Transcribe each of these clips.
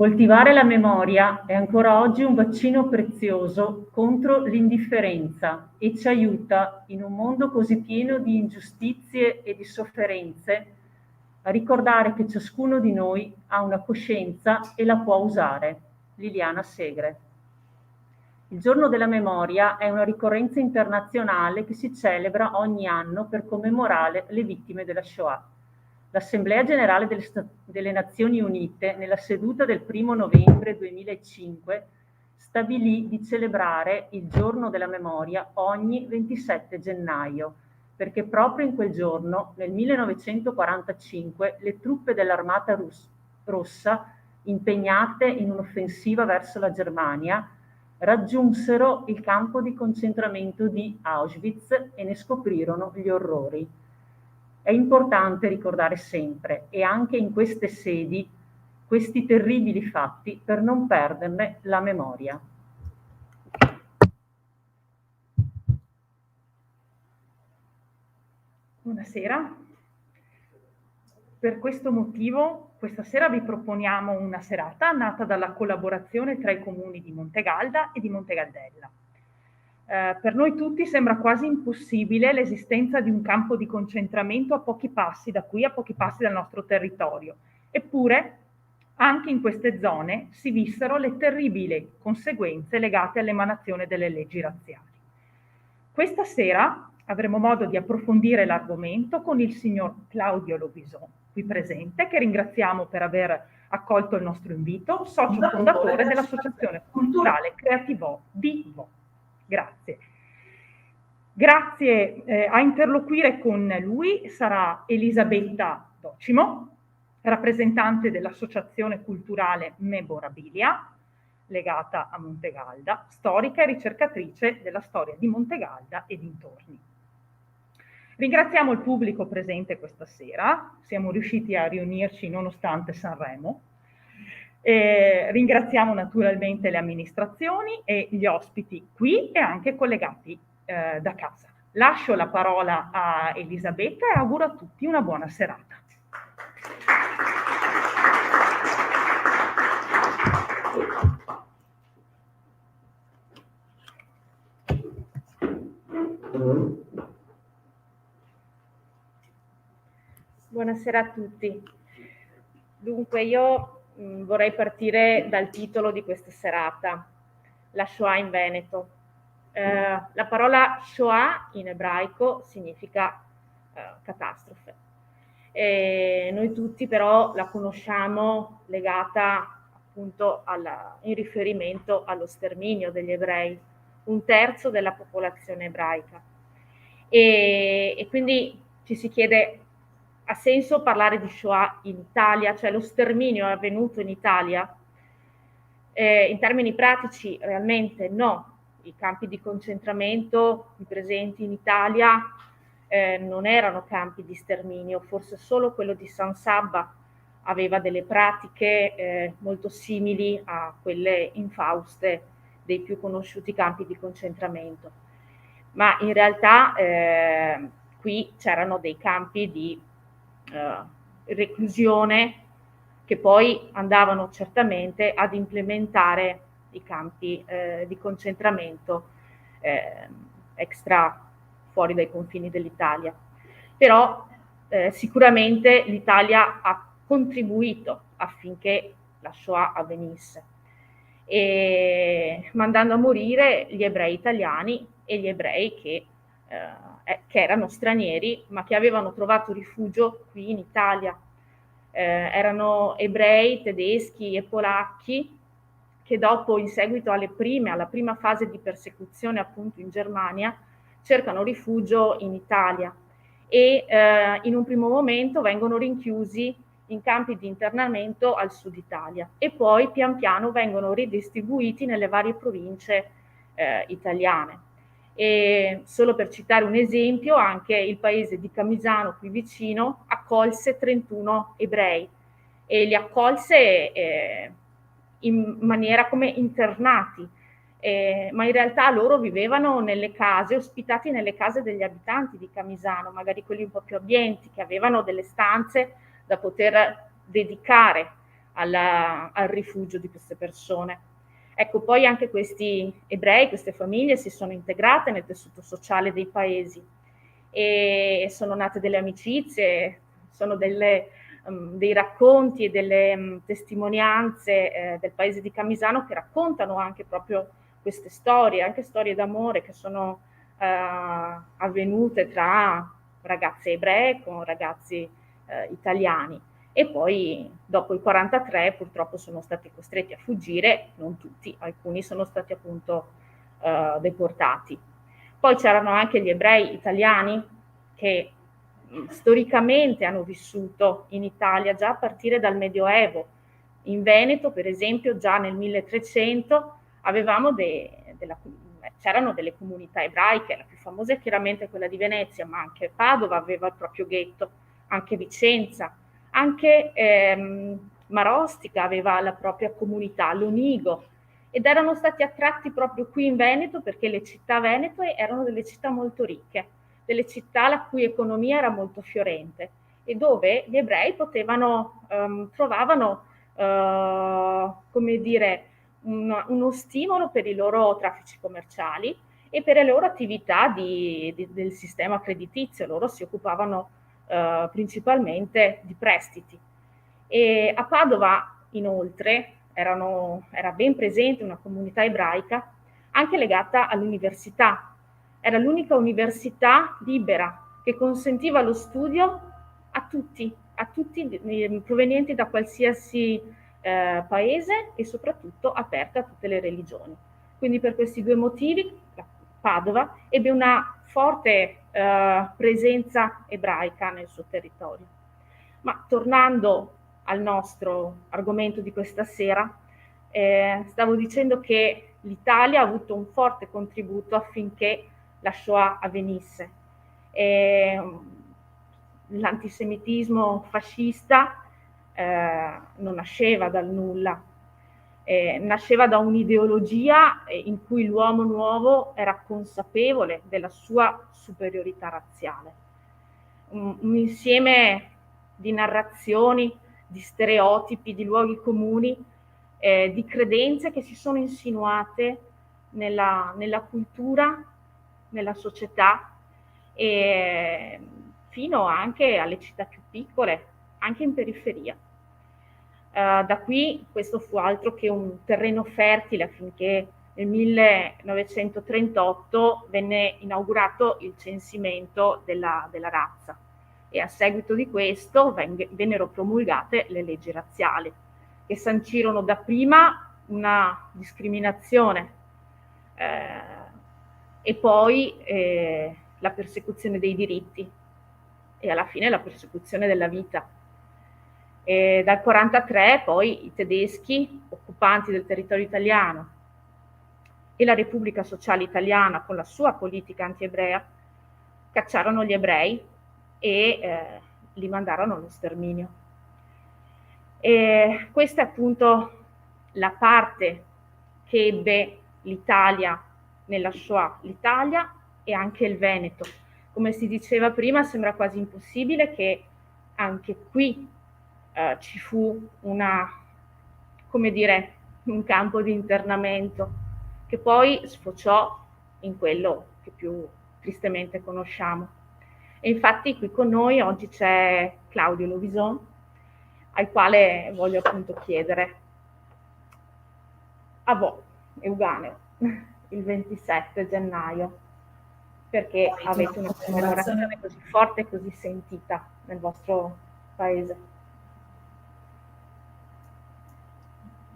Coltivare la memoria è ancora oggi un vaccino prezioso contro l'indifferenza e ci aiuta, in un mondo così pieno di ingiustizie e di sofferenze, a ricordare che ciascuno di noi ha una coscienza e la può usare. Liliana Segre. Il Giorno della Memoria è una ricorrenza internazionale che si celebra ogni anno per commemorare le vittime della Shoah. L'Assemblea Generale delle Nazioni Unite, nella seduta del 1 novembre 2005, stabilì di celebrare il Giorno della Memoria ogni 27 gennaio, perché proprio in quel giorno, nel 1945, le truppe dell'Armata Rossa, impegnate in un'offensiva verso la Germania, raggiunsero il campo di concentramento di Auschwitz e ne scoprirono gli orrori. È importante ricordare sempre, e anche in queste sedi, questi terribili fatti per non perderne la memoria. Buonasera. Per questo motivo, questa sera vi proponiamo una serata nata dalla collaborazione tra i comuni di Montegalda e di Montegaldella. Per noi tutti sembra quasi impossibile l'esistenza di un campo di concentramento a pochi passi da qui, a pochi passi dal nostro territorio. Eppure, anche in queste zone si vissero le terribili conseguenze legate all'emanazione delle leggi razziali. Questa sera avremo modo di approfondire l'argomento con il signor Claudio Lobison, qui presente, che ringraziamo per aver accolto il nostro invito, socio fondatore dell'Associazione Culturale Creativo di Vo. Grazie. Grazie, a interloquire con lui sarà Elisabetta Docimo, rappresentante dell'Associazione Culturale Memorabilia, legata a Montegalda, storica e ricercatrice della storia di Montegalda e dintorni. Ringraziamo il pubblico presente questa sera, siamo riusciti a riunirci nonostante Sanremo. Ringraziamo naturalmente le amministrazioni e gli ospiti qui e anche collegati da casa. Lascio la parola a Elisabetta e auguro a tutti una buona serata. Buonasera a tutti. Dunque io vorrei partire dal titolo di questa serata, la Shoah in Veneto. La parola Shoah in ebraico significa catastrofe. E noi tutti però la conosciamo legata appunto in riferimento allo sterminio degli ebrei, 1/3 della popolazione ebraica. E quindi ci si chiede: ha senso parlare di Shoah in Italia? Cioè lo sterminio è avvenuto in Italia? In termini pratici realmente no. I campi di concentramento presenti in Italia non erano campi di sterminio, forse solo quello di San Sabba aveva delle pratiche molto simili a quelle infauste dei più conosciuti campi di concentramento. Ma in realtà qui c'erano dei campi di reclusione che poi andavano certamente ad implementare i campi di concentramento extra fuori dai confini dell'Italia. Però sicuramente l'Italia ha contribuito affinché la Shoah avvenisse, e mandando a morire gli ebrei italiani e gli ebrei che erano stranieri ma che avevano trovato rifugio qui in Italia. Erano ebrei, tedeschi e polacchi che dopo, in seguito alla prima fase di persecuzione appunto in Germania, cercano rifugio in Italia e in un primo momento vengono rinchiusi in campi di internamento al sud Italia e poi pian piano vengono ridistribuiti nelle varie province italiane. E solo per citare un esempio, anche il paese di Camisano, qui vicino, accolse 31 ebrei e li accolse in maniera come internati, ma in realtà loro vivevano nelle case, ospitati nelle case degli abitanti di Camisano, magari quelli un po' più abbienti, che avevano delle stanze da poter dedicare al rifugio di queste persone. Ecco, poi anche questi ebrei, queste famiglie si sono integrate nel tessuto sociale dei paesi e sono nate delle amicizie, sono dei racconti e delle testimonianze del paese di Camisano che raccontano anche proprio queste storie, anche storie d'amore che sono avvenute tra ragazze ebree con ragazzi italiani. E poi dopo il 43 purtroppo sono stati costretti a fuggire, non tutti, alcuni sono stati appunto deportati. Poi c'erano anche gli ebrei italiani che storicamente hanno vissuto in Italia già a partire dal Medioevo. In Veneto, per esempio, già nel 1300 avevamo c'erano delle comunità ebraiche, la più famosa è chiaramente quella di Venezia, ma anche Padova aveva il proprio ghetto, anche Vicenza, anche Marostica aveva la propria comunità, Lonigo, ed erano stati attratti proprio qui in Veneto perché le città venete erano delle città molto ricche, delle città la cui economia era molto fiorente e dove gli ebrei trovavano come dire, uno stimolo per i loro traffici commerciali e per le loro attività del sistema creditizio. Loro si occupavano principalmente di prestiti. E a Padova, inoltre, era ben presente una comunità ebraica anche legata all'università. Era l'unica università libera che consentiva lo studio a tutti provenienti da qualsiasi paese e soprattutto aperta a tutte le religioni. Quindi per questi due motivi Padova ebbe una forte presenza ebraica nel suo territorio. Ma tornando al nostro argomento di questa sera, stavo dicendo che l'Italia ha avuto un forte contributo affinché la Shoah avvenisse. L'antisemitismo fascista non nasceva dal nulla, nasceva da un'ideologia in cui l'uomo nuovo era consapevole della sua superiorità razziale. Un insieme di narrazioni, di stereotipi, di luoghi comuni, di credenze che si sono insinuate nella cultura, nella società, e fino anche alle città più piccole, anche in periferia. Da qui questo fu altro che un terreno fertile affinché nel 1938 venne inaugurato il censimento della razza e a seguito di questo vennero promulgate le leggi razziali che sancirono dapprima una discriminazione e poi la persecuzione dei diritti e alla fine la persecuzione della vita. E dal 1943 poi i tedeschi, occupanti del territorio italiano, e la Repubblica Sociale Italiana, con la sua politica anti-ebrea, cacciarono gli ebrei e li mandarono allo sterminio. E questa è appunto la parte che ebbe l'Italia nella Shoah, l'Italia e anche il Veneto. Come si diceva prima, sembra quasi impossibile che anche qui ci fu un campo di internamento che poi sfociò in quello che più tristemente conosciamo. E infatti qui con noi oggi c'è Claudio Lovison, al quale voglio appunto chiedere a voi, Euganeo, il 27 gennaio, perché avete una commemorazione così forte e così sentita nel vostro paese.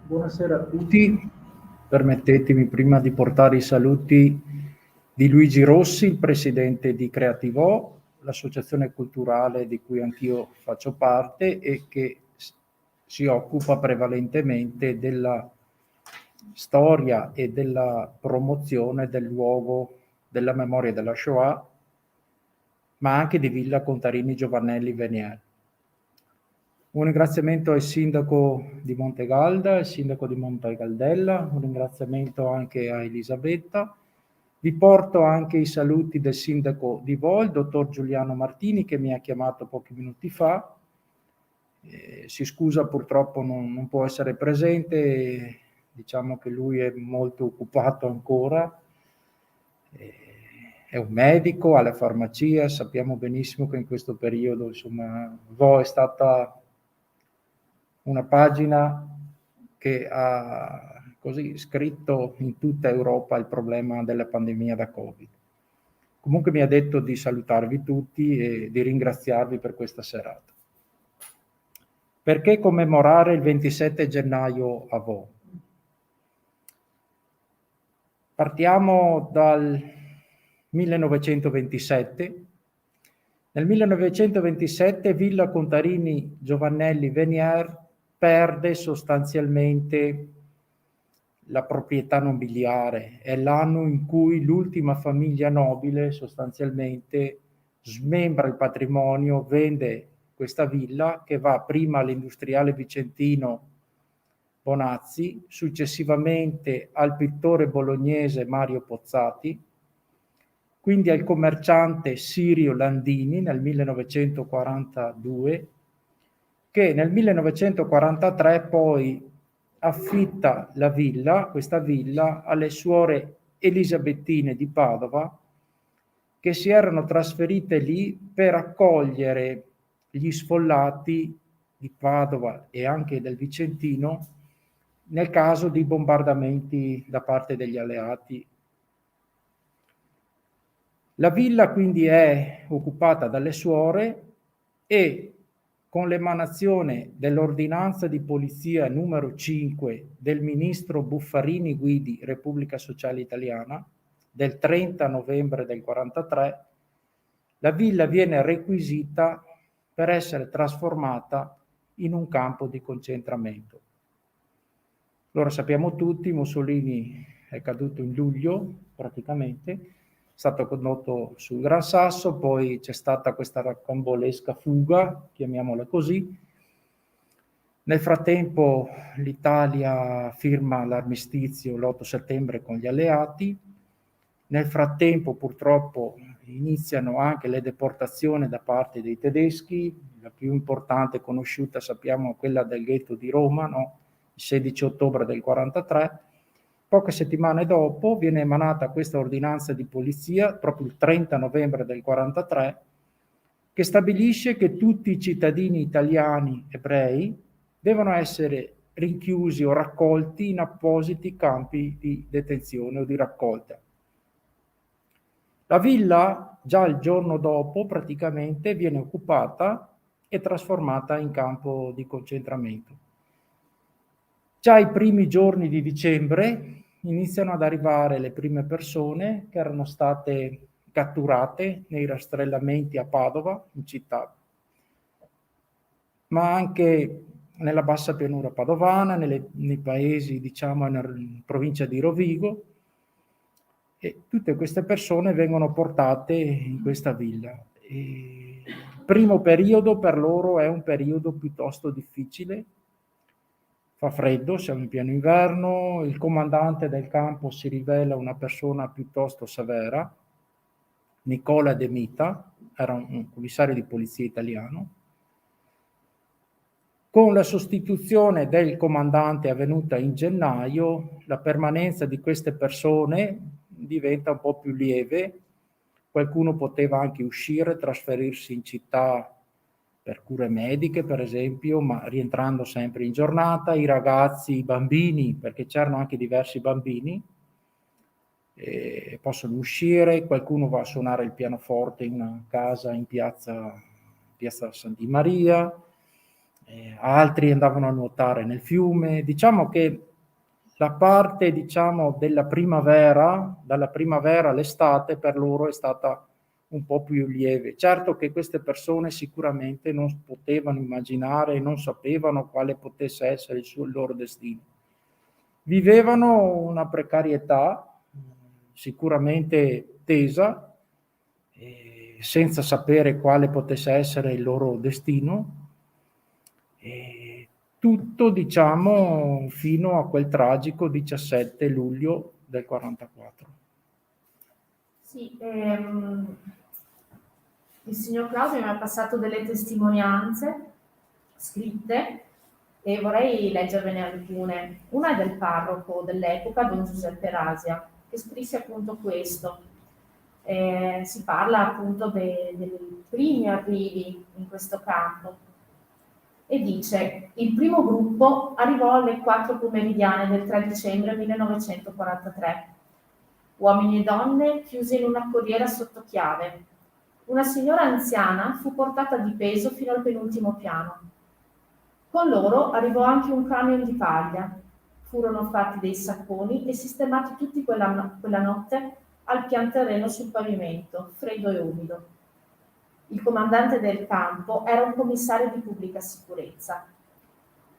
Buonasera a tutti, permettetemi prima di portare i saluti di Luigi Rossi, il presidente di Creativo, l'associazione culturale di cui anch'io faccio parte e che si occupa prevalentemente della storia e della promozione del luogo della memoria della Shoah, ma anche di Villa Contarini Giovannelli Venier. Un ringraziamento al sindaco di Montegalda, al sindaco di Montegaldella, un ringraziamento anche a Elisabetta. Vi porto anche i saluti del sindaco di Vo, il dottor Giuliano Martini, che mi ha chiamato pochi minuti fa. Si scusa, purtroppo non può essere presente, diciamo che lui è molto occupato ancora, è un medico, ha la farmacia, sappiamo benissimo che in questo periodo, insomma, Vo è stata una pagina che ha così scritto in tutta Europa il problema della pandemia da Covid. Comunque mi ha detto di salutarvi tutti e di ringraziarvi per questa serata. Perché commemorare il 27 gennaio a Vo? Partiamo dal 1927. Nel 1927 Villa Contarini Giovannelli Venier perde sostanzialmente la proprietà nobiliare. È l'anno in cui l'ultima famiglia nobile sostanzialmente smembra il patrimonio, vende questa villa che va prima all'industriale vicentino Bonazzi, successivamente al pittore bolognese Mario Pozzati, quindi al commerciante Sirio Landini nel 1942, che nel 1943 poi affitta la villa, questa villa, alle suore elisabettine di Padova, che si erano trasferite lì per accogliere gli sfollati di Padova e anche del Vicentino nel caso di bombardamenti da parte degli alleati. La villa quindi è occupata dalle suore e con l'emanazione dell'ordinanza di polizia numero 5 del ministro Buffarini Guidi, Repubblica Sociale Italiana, del 30 novembre del 43, la villa viene requisita per essere trasformata in un campo di concentramento. Allora sappiamo tutti, Mussolini è caduto in luglio praticamente, è stato condotto sul Gran Sasso, poi c'è stata questa rocambolesca fuga, chiamiamola così. Nel frattempo l'Italia firma l'armistizio l'8 settembre con gli alleati, nel frattempo purtroppo iniziano anche le deportazioni da parte dei tedeschi, la più importante conosciuta sappiamo quella del ghetto di Roma, no? Il 16 ottobre del 43. Poche settimane dopo viene emanata questa ordinanza di polizia, proprio il 30 novembre del 43, che stabilisce che tutti i cittadini italiani ebrei devono essere rinchiusi o raccolti in appositi campi di detenzione o di raccolta. La villa, già il giorno dopo, praticamente viene occupata e trasformata in campo di concentramento. Già i primi giorni di dicembre iniziano ad arrivare le prime persone che erano state catturate nei rastrellamenti a Padova, in città, ma anche nella bassa pianura padovana, nei paesi, diciamo, in provincia di Rovigo, e tutte queste persone vengono portate in questa villa. E il primo periodo per loro è un periodo piuttosto difficile, fa freddo, siamo in pieno inverno, il comandante del campo si rivela una persona piuttosto severa, Nicola De Mita, era un commissario di polizia italiano. Con la sostituzione del comandante avvenuta in gennaio, la permanenza di queste persone diventa un po' più lieve, qualcuno poteva anche uscire, trasferirsi in città per cure mediche, per esempio, ma rientrando sempre in giornata. I ragazzi, i bambini, perché c'erano anche diversi bambini, possono uscire, qualcuno va a suonare il pianoforte in una casa in piazza San Di Maria, altri andavano a nuotare nel fiume. Diciamo che la parte, diciamo, della primavera, dalla primavera all'estate, per loro è stata un po' più lieve. Certo che queste persone sicuramente non potevano immaginare, non sapevano quale potesse essere il loro destino. Vivevano una precarietà sicuramente tesa, senza sapere quale potesse essere il loro destino. Tutto, diciamo, fino a quel tragico 17 luglio del 44. Sì, il signor Claudio mi ha passato delle testimonianze scritte e vorrei leggervene alcune. Una è del parroco dell'epoca, Don Giuseppe Rasia, che scrisse appunto questo. Si parla appunto dei primi arrivi in questo campo e dice: il primo gruppo arrivò alle 4 pomeridiane del 3 dicembre 1943. Uomini e donne chiusi in una corriera sotto chiave. Una signora anziana fu portata di peso fino al penultimo piano. Con loro arrivò anche un camion di paglia. Furono fatti dei sacconi e sistemati tutti quella notte al pian terreno sul pavimento, freddo e umido. Il comandante del campo era un commissario di pubblica sicurezza.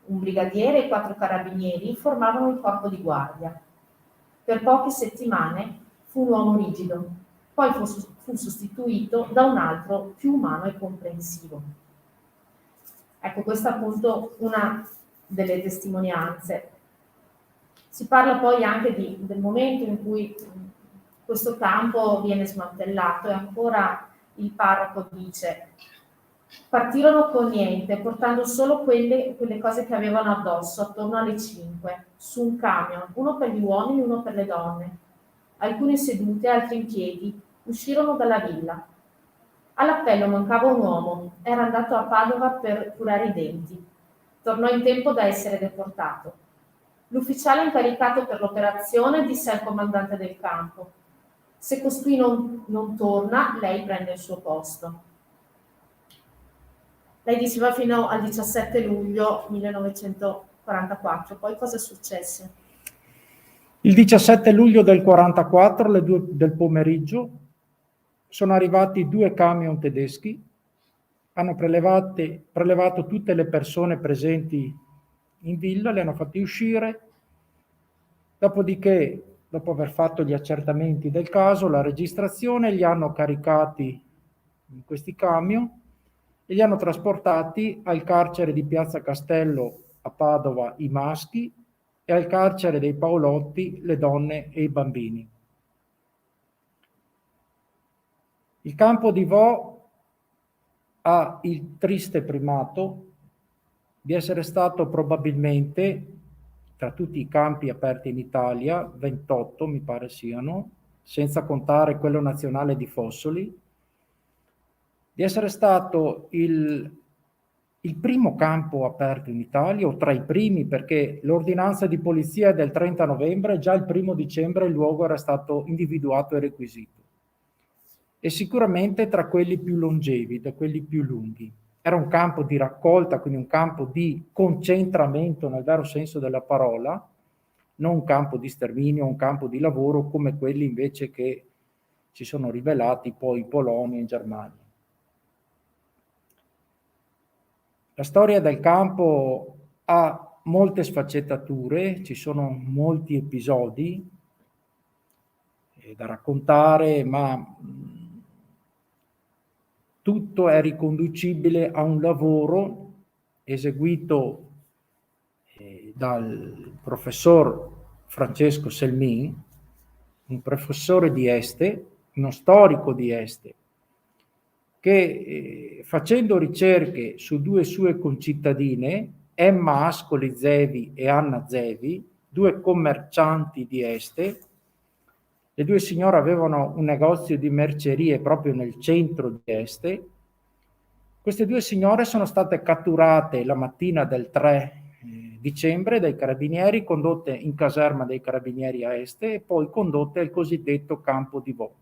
Un brigadiere e 4 carabinieri formavano il corpo di guardia. Per poche settimane fu un uomo rigido, poi fu sostituito da un altro più umano e comprensivo. Ecco, questa è appunto una delle testimonianze. Si parla poi anche del momento in cui questo campo viene smantellato e ancora il parroco dice: partirono con niente, portando solo quelle cose che avevano addosso, attorno alle 5, su un camion, uno per gli uomini e uno per le donne. Alcune sedute, altri in piedi, uscirono dalla villa. All'appello mancava un uomo, era andato a Padova per curare i denti. Tornò in tempo da essere deportato. L'ufficiale incaricato per l'operazione disse al comandante del campo: se costui non torna, lei prende il suo posto. Lei diceva fino al 17 luglio 1944. Poi cosa successe? Il 17 luglio del 44, alle 2 del pomeriggio, sono arrivati 2 camion tedeschi, hanno prelevato tutte le persone presenti in villa, le hanno fatti uscire, dopodiché, dopo aver fatto gli accertamenti del caso, la registrazione, li hanno caricati in questi camion e li hanno trasportati al carcere di Piazza Castello a Padova i maschi e al carcere dei Paolotti le donne e i bambini. Il campo di Vo ha il triste primato di essere stato probabilmente, tra tutti i campi aperti in Italia, 28 mi pare siano, senza contare quello nazionale di Fossoli, di essere stato il primo campo aperto in Italia, o tra i primi, perché l'ordinanza di polizia è del 30 novembre, già il 1 dicembre il luogo era stato individuato e requisito. E sicuramente tra quelli più longevi, da quelli più lunghi. Era un campo di raccolta, quindi un campo di concentramento nel vero senso della parola, non un campo di sterminio, un campo di lavoro come quelli invece che si sono rivelati poi in Polonia e in Germania. La storia del campo ha molte sfaccettature, ci sono molti episodi da raccontare, ma tutto è riconducibile a un lavoro eseguito dal professor Francesco Selmin, un professore di Este, uno storico di Este, che facendo ricerche su 2 sue concittadine, Emma Ascoli Zevi e Anna Zevi, 2 commercianti di Este. Le 2 signore avevano un negozio di mercerie proprio nel centro di Este. Queste 2 signore sono state catturate la mattina del 3 dicembre dai carabinieri, condotte in caserma dei carabinieri a Este e poi condotte al cosiddetto campo di Vo.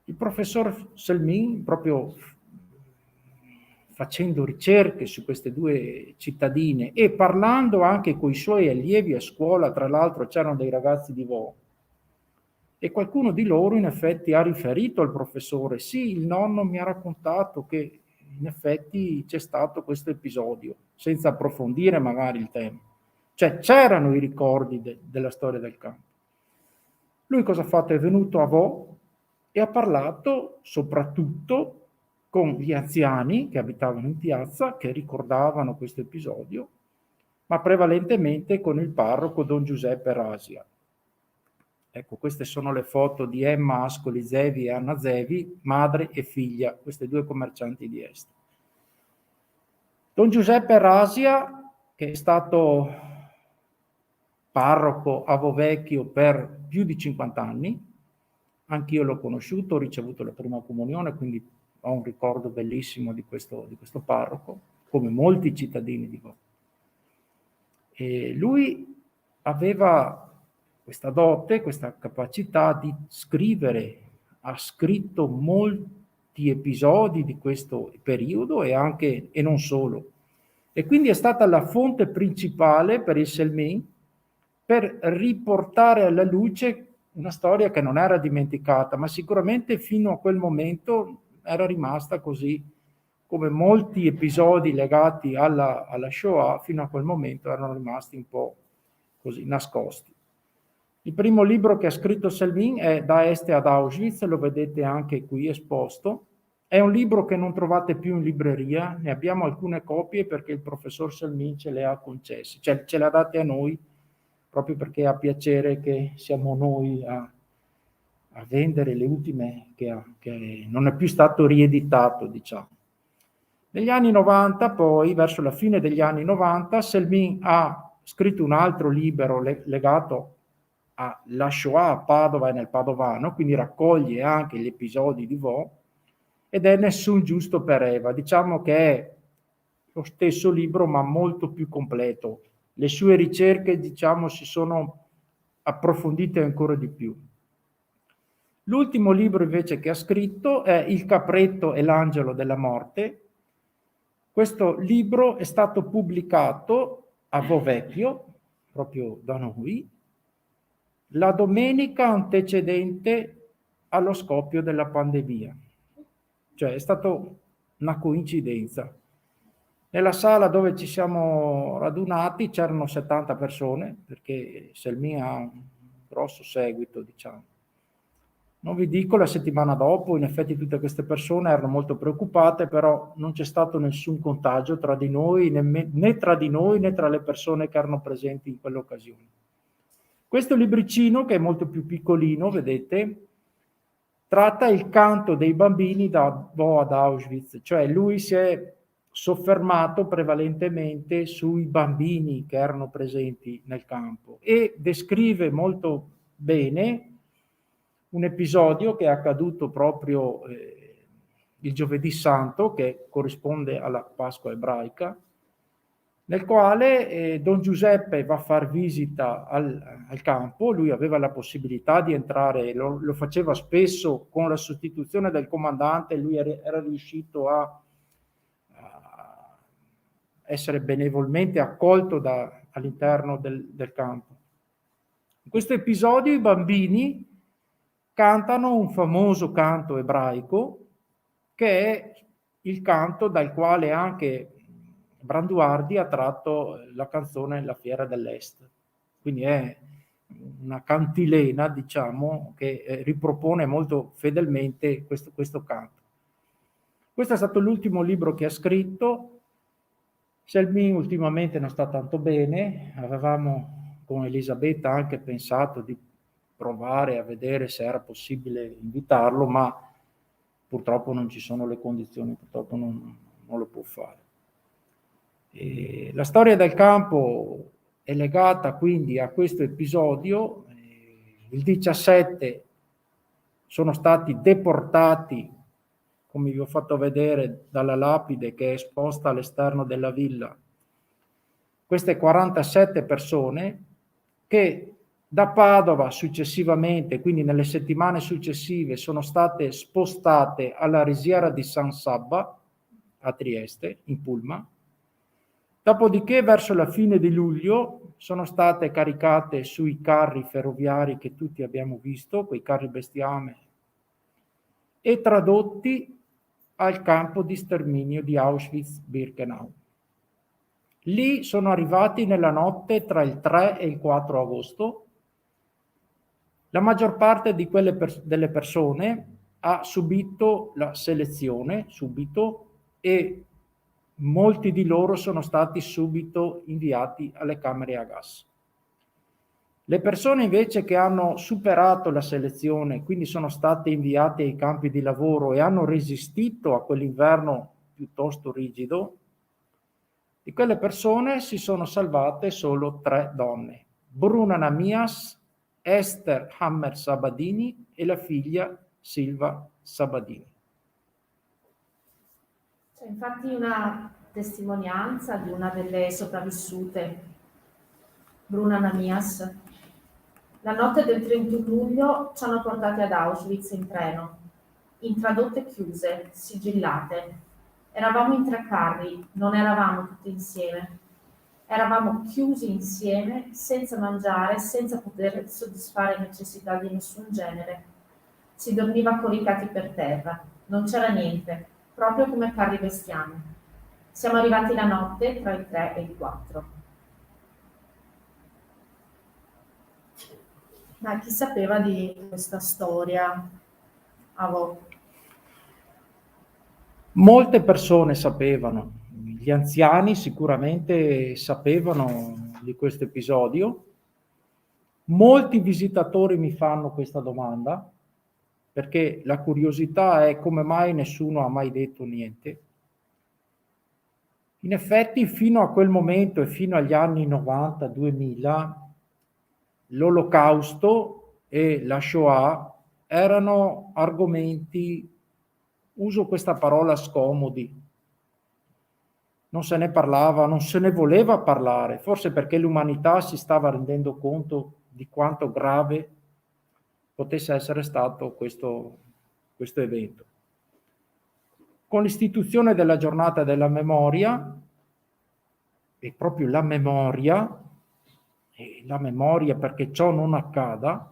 Il professor Selmin, proprio facendo ricerche su queste 2 cittadine e parlando anche con i suoi allievi a scuola, tra l'altro c'erano dei ragazzi di Vo, e qualcuno di loro in effetti ha riferito al professore: sì, il nonno mi ha raccontato che in effetti c'è stato questo episodio, senza approfondire magari il tema. Cioè c'erano i ricordi della storia del campo. Lui cosa ha fatto? È venuto a Vo e ha parlato soprattutto con gli anziani che abitavano in piazza, che ricordavano questo episodio, ma prevalentemente con il parroco Don Giuseppe Rasia. Ecco, queste sono le foto di Emma Ascoli Zevi e Anna Zevi, madre e figlia, queste 2 commercianti di Este. Don Giuseppe Rasia, che è stato parroco a Vovecchio per più di 50 anni, anch'io l'ho conosciuto, ho ricevuto la prima comunione, quindi ho un ricordo bellissimo di questo parroco, come molti cittadini di Vo. E lui aveva questa dote, questa capacità di scrivere, ha scritto molti episodi di questo periodo e non solo. E quindi è stata la fonte principale per il Selmin per riportare alla luce una storia che non era dimenticata, ma sicuramente fino a quel momento era rimasta così, come molti episodi legati alla Shoah, fino a quel momento erano rimasti un po' così nascosti. Il primo libro che ha scritto Selmin è Da Este ad Auschwitz, lo vedete anche qui esposto. È un libro che non trovate più in libreria, ne abbiamo alcune copie perché il professor Selmin ce le ha concesse, cioè ce le ha date a noi, proprio perché ha piacere che siamo noi a vendere le ultime che non è più stato rieditato, diciamo. Negli anni 90 poi, verso la fine degli anni 90, Selmin ha scritto un altro libro legato alla Shoah a Padova e nel Padovano, quindi raccoglie anche gli episodi di Vo, ed è Nessun giusto per Eva. Diciamo che è lo stesso libro ma molto più completo. Le sue ricerche, diciamo, si sono approfondite ancora di più. L'ultimo libro invece che ha scritto è Il capretto e l'angelo della morte. Questo libro è stato pubblicato a Vovecchio, proprio da noi, la domenica antecedente allo scoppio della pandemia. Cioè è stata una coincidenza. Nella sala dove ci siamo radunati c'erano 70 persone, perché Selmin ha un grosso seguito, diciamo. Non vi dico, la settimana dopo, in effetti tutte queste persone erano molto preoccupate, però non c'è stato nessun contagio tra di noi, né tra di noi né tra le persone che erano presenti in quell'occasione. Questo libricino, che è molto più piccolino, vedete, tratta il canto dei bambini da Vo ad Auschwitz, cioè lui si è soffermato prevalentemente sui bambini che erano presenti nel campo e descrive molto bene un episodio che è accaduto proprio il giovedì santo, che corrisponde alla Pasqua ebraica, nel quale Don Giuseppe va a far visita al campo. Lui aveva la possibilità di entrare, lo faceva spesso con la sostituzione del comandante, lui era riuscito a essere benevolmente accolto all'interno del campo. In questo episodio i bambini cantano un famoso canto ebraico, che è il canto dal quale anche Branduardi ha tratto la canzone La fiera dell'Est. Quindi è una cantilena, diciamo, che ripropone molto fedelmente questo canto. Questo è stato l'ultimo libro che ha scritto. Selmin ultimamente non sta tanto bene, avevamo con Elisabetta anche pensato di provare a vedere se era possibile invitarlo, ma purtroppo non ci sono le condizioni, purtroppo non lo può fare. E la storia del campo è legata quindi a questo episodio. Il 17 sono stati deportati, come vi ho fatto vedere dalla lapide che è esposta all'esterno della villa, queste 47 persone che da Padova successivamente, quindi nelle settimane successive, sono state spostate alla risiera di San Sabba a Trieste, in pullman. Dopodiché, verso la fine di luglio, sono state caricate sui carri ferroviari che tutti abbiamo visto, quei carri bestiame, e tradotti al campo di sterminio di Auschwitz-Birkenau. Lì sono arrivati nella notte tra il 3 e il 4 agosto. La maggior parte di delle persone ha subito la selezione subito e molti di loro sono stati subito inviati alle camere a gas. Le persone invece che hanno superato la selezione, quindi sono state inviate ai campi di lavoro e hanno resistito a quell'inverno piuttosto rigido, Di quelle persone si sono salvate solo 3 donne: Bruna Namias, Esther Hammer Sabadini e la figlia Silva Sabadini. C'è infatti una testimonianza di una delle sopravvissute, Bruna Namias. La notte del 31 luglio ci hanno portati ad Auschwitz in treno, in tradotte chiuse, sigillate. Eravamo in 3 carri, non eravamo tutti insieme. Eravamo chiusi insieme, senza mangiare, senza poter soddisfare necessità di nessun genere. Si dormiva coricati per terra, non c'era niente, proprio come carri bestiame. Siamo arrivati la notte tra i 3 e i 4. Ma chi sapeva di questa storia? Molte persone sapevano, gli anziani sicuramente sapevano di questo episodio. Molti visitatori mi fanno questa domanda, perché la curiosità è come mai nessuno ha mai detto niente. In effetti, fino a quel momento e fino agli anni 90-2000, l'Olocausto e la Shoah erano argomenti, uso questa parola, scomodi. Non se ne parlava, non se ne voleva parlare, forse perché l'umanità si stava rendendo conto di quanto grave potesse essere stato questo evento. Con l'istituzione della giornata della memoria, e proprio la memoria perché ciò non accada,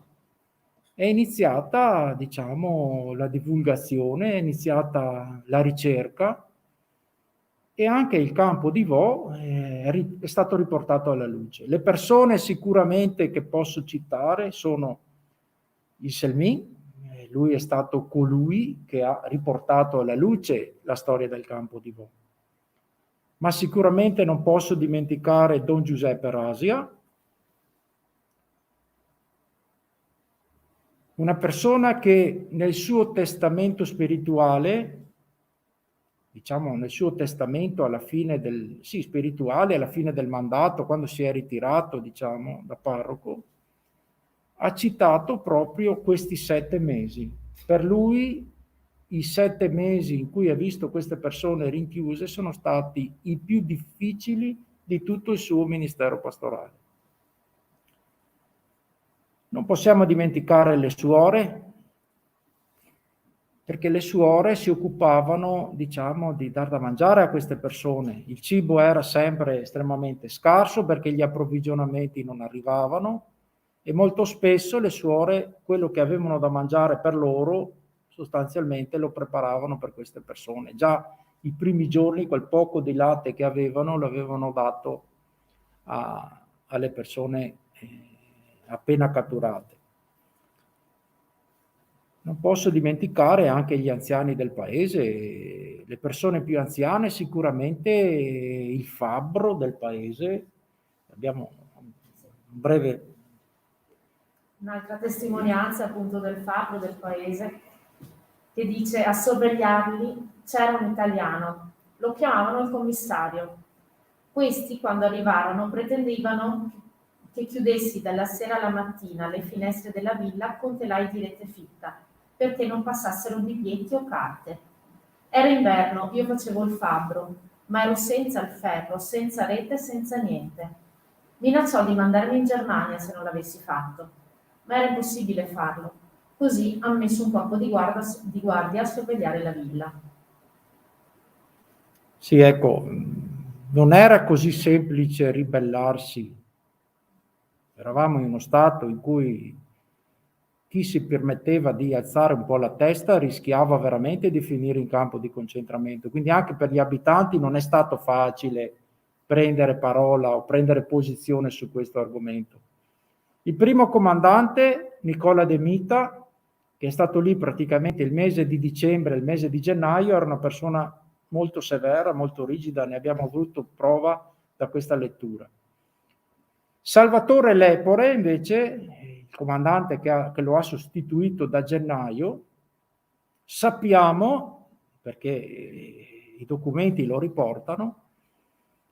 è iniziata, diciamo, la divulgazione, è iniziata la ricerca e anche il campo di Vaux è stato riportato alla luce. Le persone sicuramente che posso citare sono il Selmin, lui è stato colui che ha riportato alla luce la storia del campo di Vaux. Ma sicuramente non posso dimenticare Don Giuseppe Rasia, una persona che nel suo testamento spirituale, diciamo nel suo testamento alla fine spirituale, alla fine del mandato, quando si è ritirato, diciamo, da parroco, ha citato proprio questi 7 mesi. Per lui i 7 mesi in cui ha visto queste persone rinchiuse sono stati i più difficili di tutto il suo ministero pastorale. Non possiamo dimenticare le suore, perché le suore si occupavano, diciamo, di dar da mangiare a queste persone. Il cibo era sempre estremamente scarso perché gli approvvigionamenti non arrivavano e molto spesso le suore quello che avevano da mangiare per loro sostanzialmente lo preparavano per queste persone. Già i primi giorni quel poco di latte che avevano lo avevano dato alle persone appena catturate. Non posso dimenticare anche gli anziani del paese, le persone più anziane, sicuramente il fabbro del paese. Abbiamo un breve... Un'altra testimonianza appunto del fabbro del paese che dice: a sorvegliarli c'era un italiano, lo chiamavano il commissario. Questi, quando arrivarono, pretendevano che chiudessi dalla sera alla mattina le finestre della villa con telai di rete fitta, perché non passassero biglietti o carte. Era inverno, io facevo il fabbro, ma ero senza il ferro, senza rete, senza niente. Minacciò di mandarmi in Germania se non l'avessi fatto, ma era impossibile farlo. Così ha messo un corpo di guardia a sorvegliare la villa. Sì, ecco, non era così semplice ribellarsi. Eravamo in uno stato in cui chi si permetteva di alzare un po' la testa rischiava veramente di finire in campo di concentramento. Quindi anche per gli abitanti non è stato facile prendere parola o prendere posizione su questo argomento. Il primo comandante, Nicola De Mita, che è stato lì praticamente il mese di dicembre e il mese di gennaio, era una persona molto severa, molto rigida, ne abbiamo avuto prova da questa lettura. Salvatore Lepore, invece, il comandante che lo ha sostituito da gennaio, sappiamo, perché i documenti lo riportano,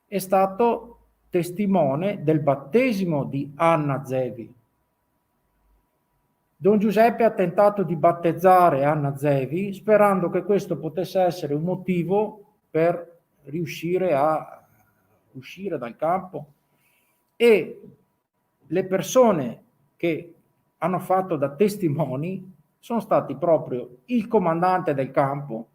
è stato testimone del battesimo di Anna Zevi. Don Giuseppe ha tentato di battezzare Anna Zevi sperando che questo potesse essere un motivo per riuscire a uscire dal campo, e le persone che hanno fatto da testimoni sono stati proprio il comandante del campo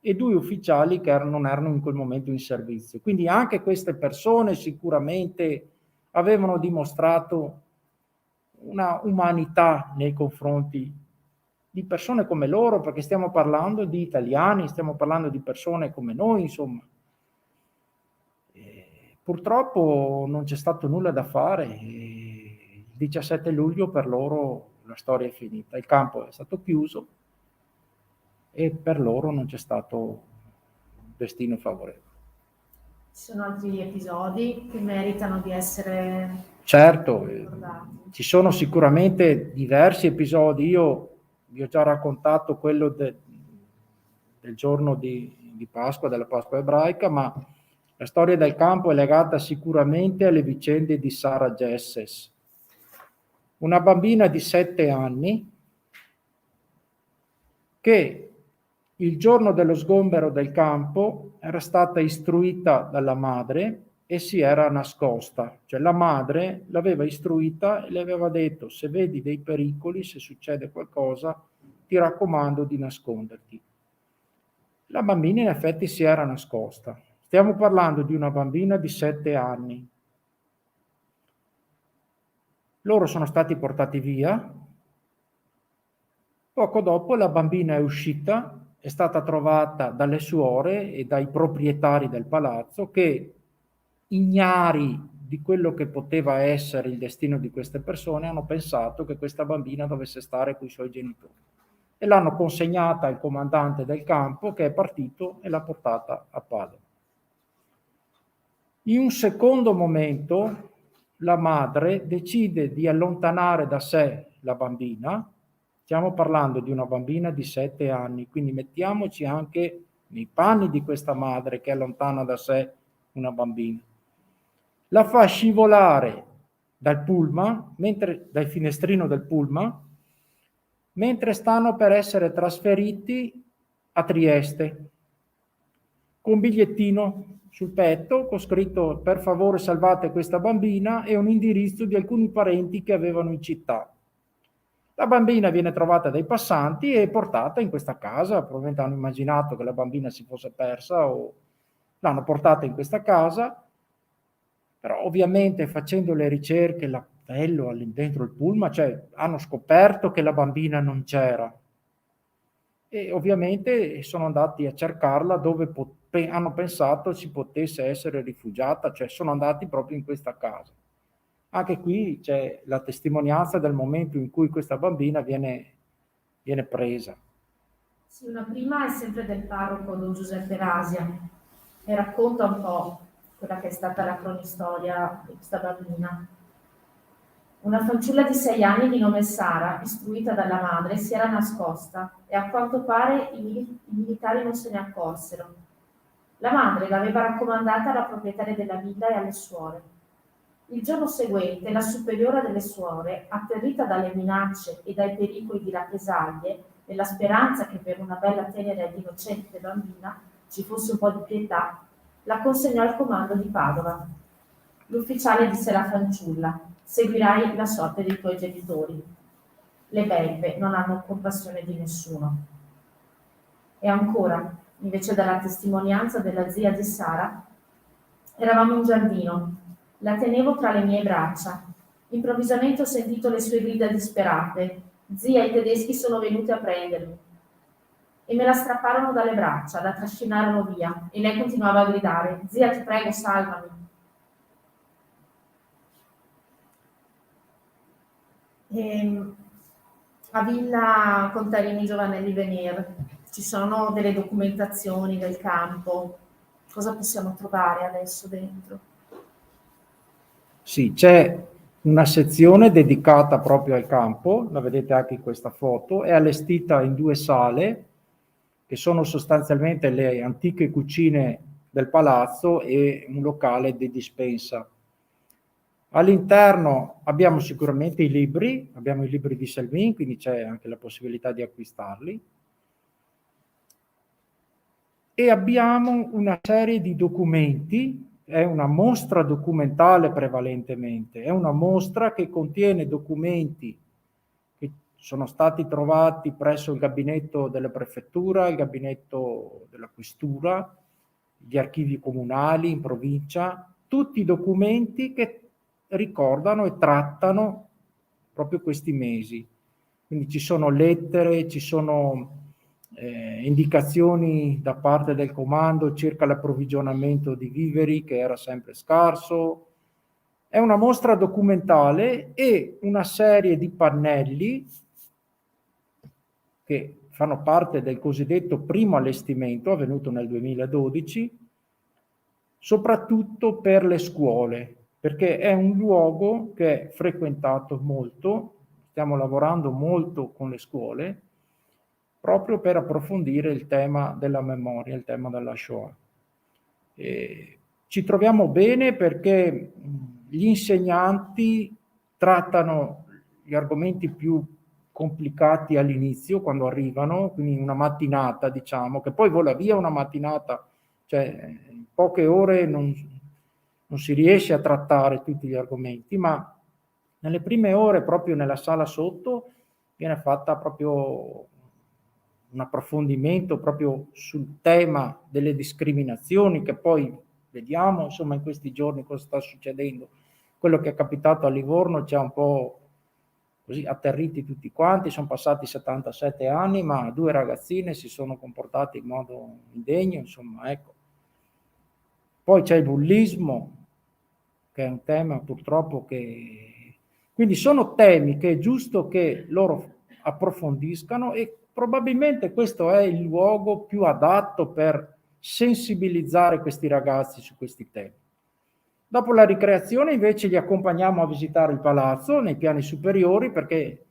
e 2 ufficiali che non erano in quel momento in servizio. Quindi anche queste persone sicuramente avevano dimostrato una umanità nei confronti di persone come loro, perché stiamo parlando di italiani, stiamo parlando di persone come noi, insomma. Purtroppo non c'è stato nulla da fare. Il 17 luglio per loro la storia è finita, il campo è stato chiuso e per loro non c'è stato un destino favorevole. Ci sono altri episodi che meritano di essere certo ricordati. Ci sono sicuramente diversi episodi. Io vi ho già raccontato quello del giorno di Pasqua, della Pasqua ebraica, ma la storia del campo è legata sicuramente alle vicende di Sara Jesses, una bambina di 7 anni che il giorno dello sgombero del campo era stata istruita dalla madre e si era nascosta. Cioè la madre l'aveva istruita e le aveva detto: se vedi dei pericoli, se succede qualcosa, ti raccomando di nasconderti. La bambina in effetti si era nascosta. Stiamo parlando di una bambina di 7 anni. Loro sono stati portati via. Poco dopo la bambina è uscita, è stata trovata dalle suore e dai proprietari del palazzo che, ignari di quello che poteva essere il destino di queste persone, hanno pensato che questa bambina dovesse stare con i suoi genitori e l'hanno consegnata al comandante del campo, che è partito e l'ha portata a Padova. In un secondo momento la madre decide di allontanare da sé la bambina. Stiamo parlando di una bambina di 7 anni, quindi mettiamoci anche nei panni di questa madre che allontana da sé una bambina. La fa scivolare dal pullman, dal finestrino del pullman, mentre stanno per essere trasferiti a Trieste, con un bigliettino sul petto con scritto: per favore salvate questa bambina, e un indirizzo di alcuni parenti che avevano in città. La bambina viene trovata dai passanti e portata in questa casa. Probabilmente hanno immaginato che la bambina si fosse persa o l'hanno portata in questa casa, però ovviamente facendo le ricerche, l'appello dentro il pullman, cioè hanno scoperto che la bambina non c'era e ovviamente sono andati a cercarla dove hanno pensato si potesse essere rifugiata, cioè sono andati proprio in questa casa. Anche qui c'è la testimonianza del momento in cui questa bambina viene presa. Sì, una prima è sempre del parroco Don Giuseppe Rasia e racconta un po' quella che è stata la cronistoria di questa bambina. Una fanciulla di 6 anni di nome Sara, istruita dalla madre, si era nascosta e a quanto pare i militari non se ne accorsero. La madre l'aveva raccomandata alla proprietaria della villa e alle suore. Il giorno seguente la superiora delle suore, atterrita dalle minacce e dai pericoli di rappresaglie, nella speranza che per una bella tenera ed innocente bambina ci fosse un po' di pietà, la consegnò al comando di Padova. L'ufficiale disse alla fanciulla: seguirai la sorte dei tuoi genitori. Le belve non hanno compassione di nessuno. E ancora, invece della testimonianza della zia di Sara, eravamo in giardino. La tenevo tra le mie braccia. Improvvisamente ho sentito le sue grida disperate: zia, i tedeschi sono venuti a prendermi. E me la strapparono dalle braccia, la trascinarono via, e lei continuava a gridare: zia, ti prego, salvami. A Villa Contarini Giovanelli Venier ci sono delle documentazioni del campo. Cosa possiamo trovare adesso dentro? Sì, c'è una sezione dedicata proprio al campo, la vedete anche in questa foto, è allestita in 2 sale che sono sostanzialmente le antiche cucine del palazzo e un locale di dispensa. All'interno abbiamo sicuramente i libri di Salvin, quindi c'è anche la possibilità di acquistarli. E abbiamo una serie di documenti, è una mostra documentale prevalentemente, è una mostra che contiene documenti che sono stati trovati presso il gabinetto della prefettura, il gabinetto della questura, gli archivi comunali in provincia, tutti i documenti che ricordano e trattano proprio questi mesi. Quindi ci sono lettere, ci sono indicazioni da parte del comando circa l'approvvigionamento di viveri che era sempre scarso. È una mostra documentale e una serie di pannelli che fanno parte del cosiddetto primo allestimento avvenuto nel 2012, soprattutto per le scuole, perché è un luogo che è frequentato molto, stiamo lavorando molto con le scuole, proprio per approfondire il tema della memoria, il tema della Shoah. Ci troviamo bene perché gli insegnanti trattano gli argomenti più complicati all'inizio, quando arrivano, quindi una mattinata, diciamo, che poi vola via una mattinata, cioè in poche ore non si riesce a trattare tutti gli argomenti, ma nelle prime ore, proprio nella sala sotto, viene fatta proprio un approfondimento proprio sul tema delle discriminazioni, che poi vediamo, insomma, in questi giorni cosa sta succedendo. Quello che è capitato a Livorno ci ha un po' così atterriti tutti quanti, sono passati 77 anni, ma 2 ragazzine si sono comportate in modo indegno, insomma, ecco. Poi c'è il bullismo, che è un tema purtroppo che... Quindi sono temi che è giusto che loro approfondiscano e probabilmente questo è il luogo più adatto per sensibilizzare questi ragazzi su questi temi. Dopo la ricreazione invece li accompagniamo a visitare il palazzo nei piani superiori, perché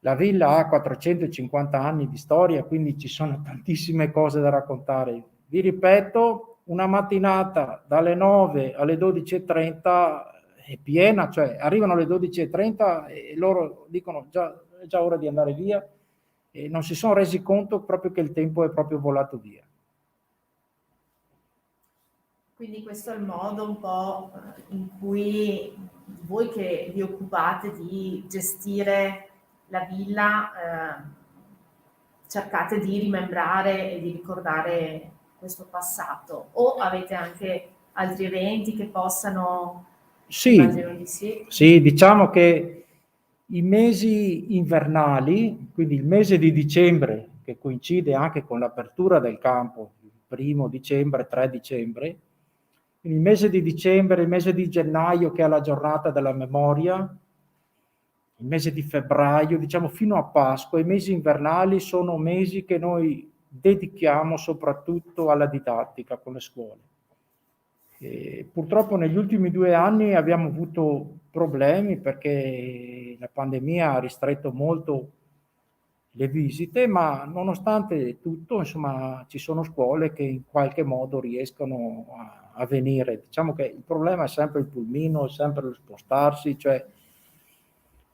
la villa ha 450 anni di storia, quindi ci sono tantissime cose da raccontare. Vi ripeto, una mattinata dalle 9 alle 12:30 è piena, cioè arrivano alle 12:30 e loro dicono è già ora di andare via, e non si sono resi conto proprio che il tempo è proprio volato via. Quindi questo è il modo un po' in cui voi che vi occupate di gestire la villa cercate di rimembrare e di ricordare questo passato, o avete anche altri eventi che possano... Sì, diciamo che i mesi invernali, quindi il mese di dicembre, che coincide anche con l'apertura del campo, il 1° dicembre, 3 dicembre, il mese di dicembre, il mese di gennaio che è la giornata della memoria, il mese di febbraio, diciamo fino a Pasqua, i mesi invernali sono mesi che noi dedichiamo soprattutto alla didattica con le scuole. E purtroppo negli ultimi 2 anni abbiamo avuto problemi perché la pandemia ha ristretto molto le visite, ma nonostante tutto, insomma, ci sono scuole che in qualche modo riescono a venire. Diciamo che il problema è sempre il pulmino, è sempre lo spostarsi, cioè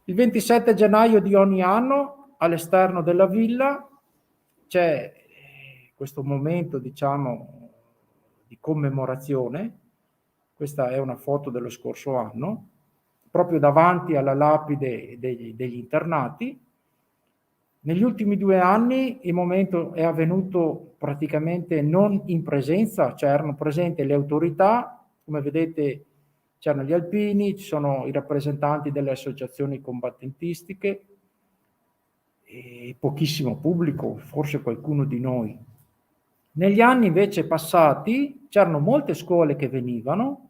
il 27 gennaio di ogni anno all'esterno della villa c'è questo momento, diciamo, di commemorazione. Questa è una foto dello scorso anno, proprio davanti alla lapide degli internati. Negli ultimi 2 anni il momento è avvenuto praticamente non in presenza, cioè erano presenti le autorità, come vedete c'erano gli alpini, ci sono i rappresentanti delle associazioni combattentistiche e pochissimo pubblico, forse qualcuno di noi. Negli anni invece passati c'erano molte scuole che venivano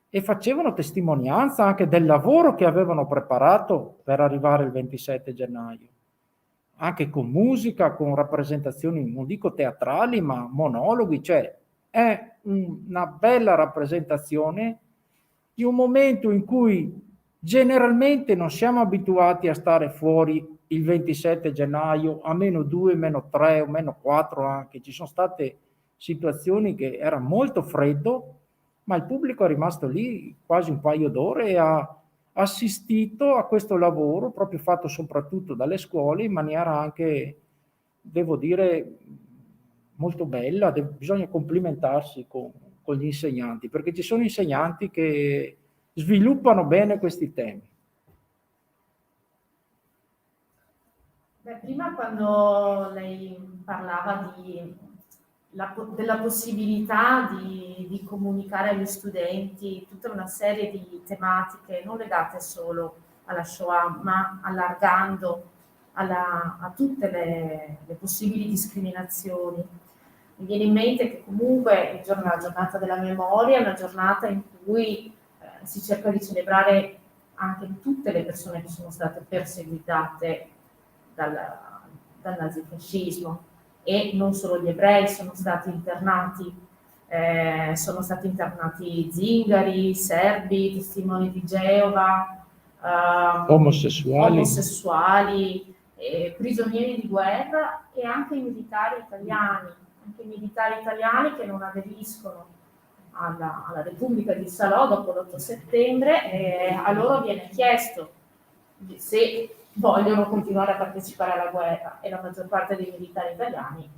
e facevano testimonianza anche del lavoro che avevano preparato per arrivare il 27 gennaio. Anche con musica, con rappresentazioni, non dico teatrali, ma monologhi, cioè è una bella rappresentazione di un momento in cui generalmente non siamo abituati a stare fuori il 27 gennaio a -2, -3 o -4 anche. Ci sono state situazioni che era molto freddo, ma il pubblico è rimasto lì quasi un paio d'ore e ha assistito a questo lavoro proprio fatto soprattutto dalle scuole in maniera anche, devo dire, molto bella. Bisogna complimentarsi con gli insegnanti, perché ci sono insegnanti che sviluppano bene questi temi. Beh, prima quando lei parlava della possibilità di comunicare agli studenti tutta una serie di tematiche non legate solo alla Shoah, ma allargando a tutte le possibili discriminazioni. Mi viene in mente che comunque la giornata della memoria è una giornata in cui si cerca di celebrare anche tutte le persone che sono state perseguitate dal nazifascismo, e non solo gli ebrei sono stati internati zingari, serbi, testimoni di Geova, omosessuali, prigionieri di guerra, e anche i militari italiani che non aderiscono alla Repubblica di Salò dopo l'8 settembre, a loro viene chiesto se vogliono continuare a partecipare alla guerra, e la maggior parte dei militari italiani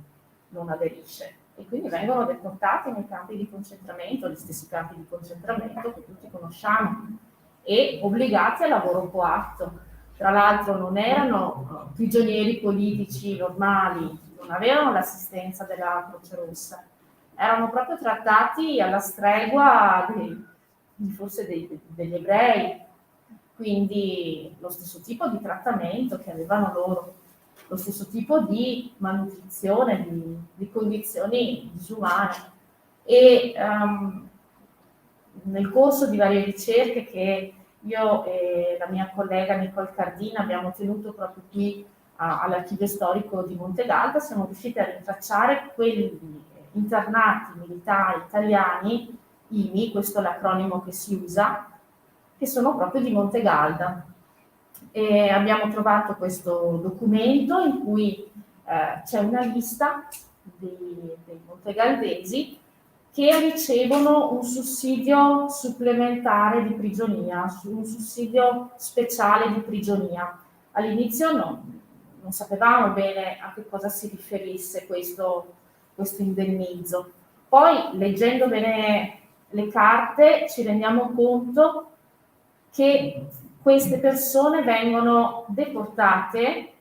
non aderisce, e quindi vengono deportati nei campi di concentramento, gli stessi campi di concentramento che tutti conosciamo, e obbligati a lavoro coatto. Tra l'altro non erano prigionieri politici normali, non avevano l'assistenza della Croce Rossa, erano proprio trattati alla stregua forse degli ebrei, quindi lo stesso tipo di trattamento che avevano loro, lo stesso tipo di malnutrizione, di condizioni disumane. E nel corso di varie ricerche che io e la mia collega Nicole Cardina abbiamo tenuto proprio qui all'Archivio Storico di Montegalda, siamo riusciti a rintracciare quelli internati militari italiani, IMI, questo è l'acronimo che si usa, che sono proprio di Montegalda. E abbiamo trovato questo documento in cui c'è una lista dei montegaldesi che ricevono un sussidio supplementare di prigionia, un sussidio speciale di prigionia. All'inizio non sapevamo bene a che cosa si riferisse questo indennizzo. Poi, leggendo bene le carte, ci rendiamo conto che queste persone vengono deportate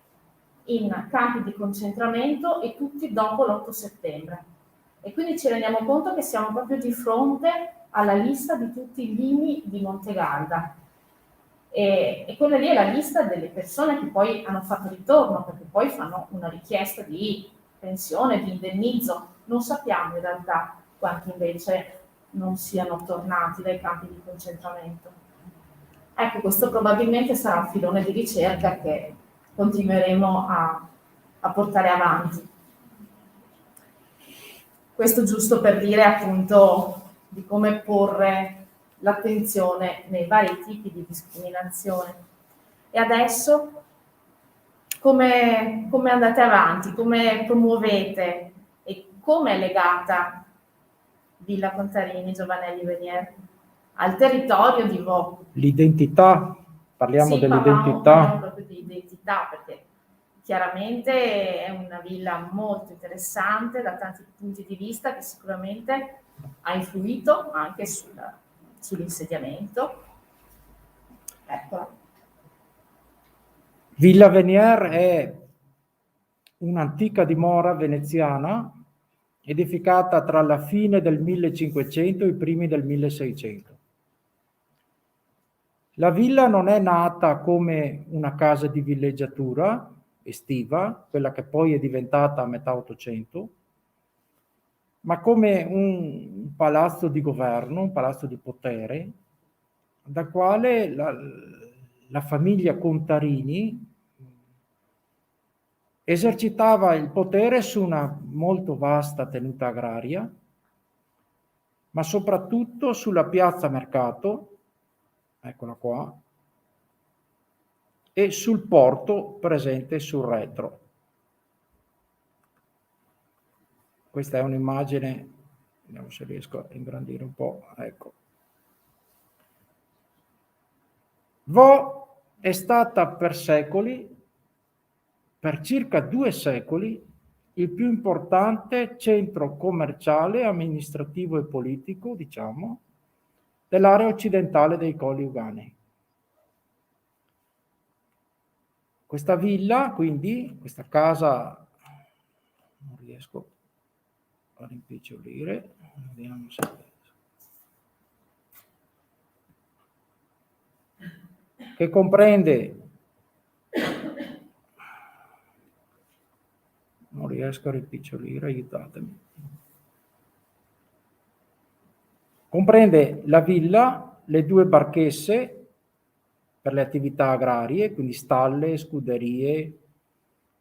in campi di concentramento, e tutti dopo l'8 settembre. E quindi ci rendiamo conto che siamo proprio di fronte alla lista di tutti gli IMI di Montegalda. E quella lì è la lista delle persone che poi hanno fatto ritorno, perché poi fanno una richiesta di pensione, di indennizzo. Non sappiamo in realtà quanti invece non siano tornati dai campi di concentramento. Ecco, questo probabilmente sarà un filone di ricerca che continueremo a portare avanti. Questo giusto per dire appunto di come porre l'attenzione nei vari tipi di discriminazione. E adesso come andate avanti, come promuovete e come è legata Villa Contarini Giovanelli Venier al territorio di Vo? L'identità, parliamo dell'identità. Parliamo proprio di identità, perché chiaramente è una villa molto interessante da tanti punti di vista, che sicuramente ha influito anche sull'insediamento. Eccola. Villa Venier è un'antica dimora veneziana edificata tra la fine del 1500 e i primi del 1600. La villa non è nata come una casa di villeggiatura estiva, quella che poi è diventata a metà Ottocento, ma come un palazzo di governo, un palazzo di potere, da quale la famiglia Contarini esercitava il potere su una molto vasta tenuta agraria, ma soprattutto sulla piazza Mercato, eccola qua, e sul porto presente sul retro. Questa è un'immagine, vediamo se riesco a ingrandire un po', ecco. Vo è stata per secoli, per circa 2 secoli, il più importante centro commerciale, amministrativo e politico, diciamo, dell'area occidentale dei Colli Euganei. Questa villa, quindi, questa casa, non riesco a rimpicciolire, vediamo se... che comprende, non riesco a rimpicciolire, aiutatemi, comprende la villa, le 2 barchesse per le attività agrarie, quindi stalle, scuderie,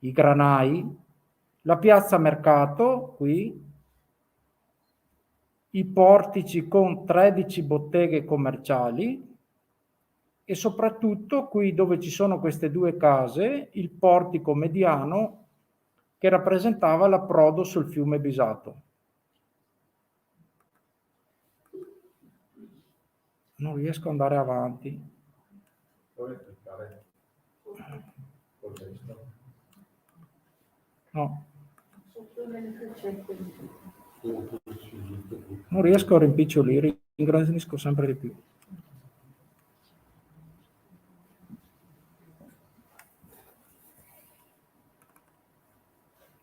i granai, la piazza mercato qui, i portici con 13 botteghe commerciali e soprattutto qui dove ci sono queste 2 case, il portico mediano che rappresentava l'approdo sul fiume Bisato. Non riesco ad andare avanti. No. Non riesco a rimpicciolire, ingrandisco sempre di più.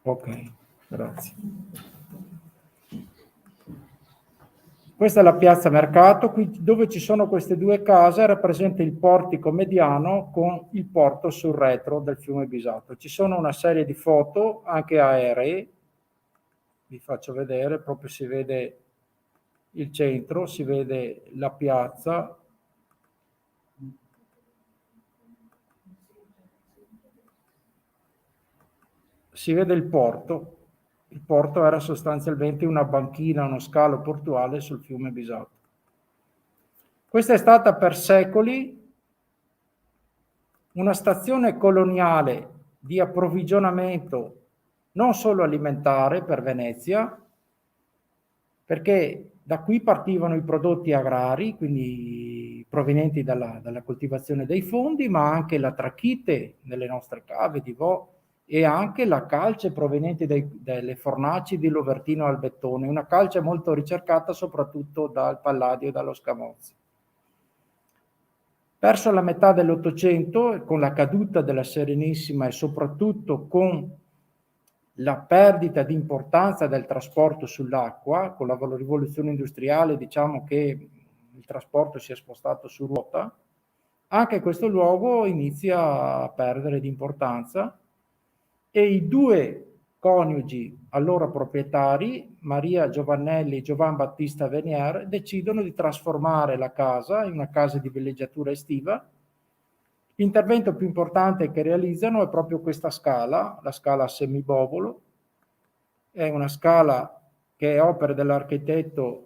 Ok, grazie. Questa è la piazza mercato, qui dove ci sono queste 2 case rappresenta il portico mediano con il porto sul retro del fiume Bisato. Ci sono una serie di foto anche aeree, vi faccio vedere, proprio si vede il centro, si vede la piazza. Si vede il porto. Il porto era sostanzialmente una banchina, uno scalo portuale sul fiume Bisato. Questa è stata per secoli una stazione coloniale di approvvigionamento non solo alimentare per Venezia, perché da qui partivano i prodotti agrari, quindi provenienti dalla coltivazione dei fondi, ma anche la trachite nelle nostre cave di Vo e anche la calce proveniente dalle fornaci di Lovertino Albettone, una calce molto ricercata soprattutto dal Palladio e dallo Scamozzi. Verso la metà dell'Ottocento, con la caduta della Serenissima e soprattutto con la perdita di importanza del trasporto sull'acqua, con la rivoluzione industriale, diciamo che il trasporto si è spostato su ruota, anche questo luogo inizia a perdere di importanza e i 2 coniugi allora proprietari, Maria Giovannelli e Giovan Battista Venier, decidono di trasformare la casa in una casa di villeggiatura estiva. L'intervento più importante che realizzano è proprio questa scala, la scala a semibobolo. È una scala che è opera dell'architetto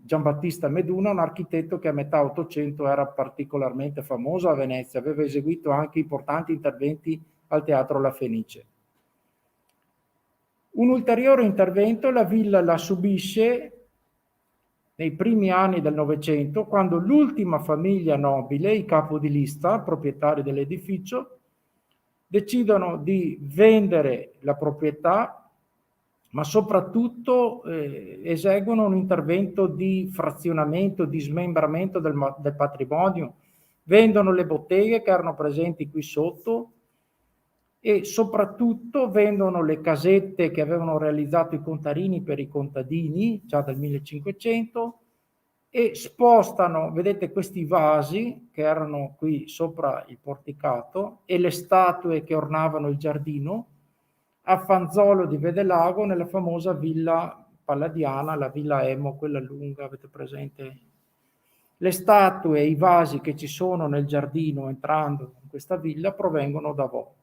Giambattista Meduna, un architetto che a metà Ottocento era particolarmente famoso a Venezia, aveva eseguito anche importanti interventi al Teatro La Fenice. Un ulteriore intervento la villa la subisce nei primi anni del Novecento, quando l'ultima famiglia nobile, i capo di lista, proprietari dell'edificio, decidono di vendere la proprietà, ma soprattutto eseguono un intervento di frazionamento, di smembramento del patrimonio, vendono le botteghe che erano presenti qui sotto e soprattutto vendono le casette che avevano realizzato i contarini per i contadini già dal 1500 e spostano, vedete, questi vasi che erano qui sopra il porticato e le statue che ornavano il giardino a Fanzolo di Vedelago, nella famosa villa palladiana, la villa Emo, quella lunga, avete presente? Le statue e i vasi che ci sono nel giardino entrando in questa villa provengono da Vo.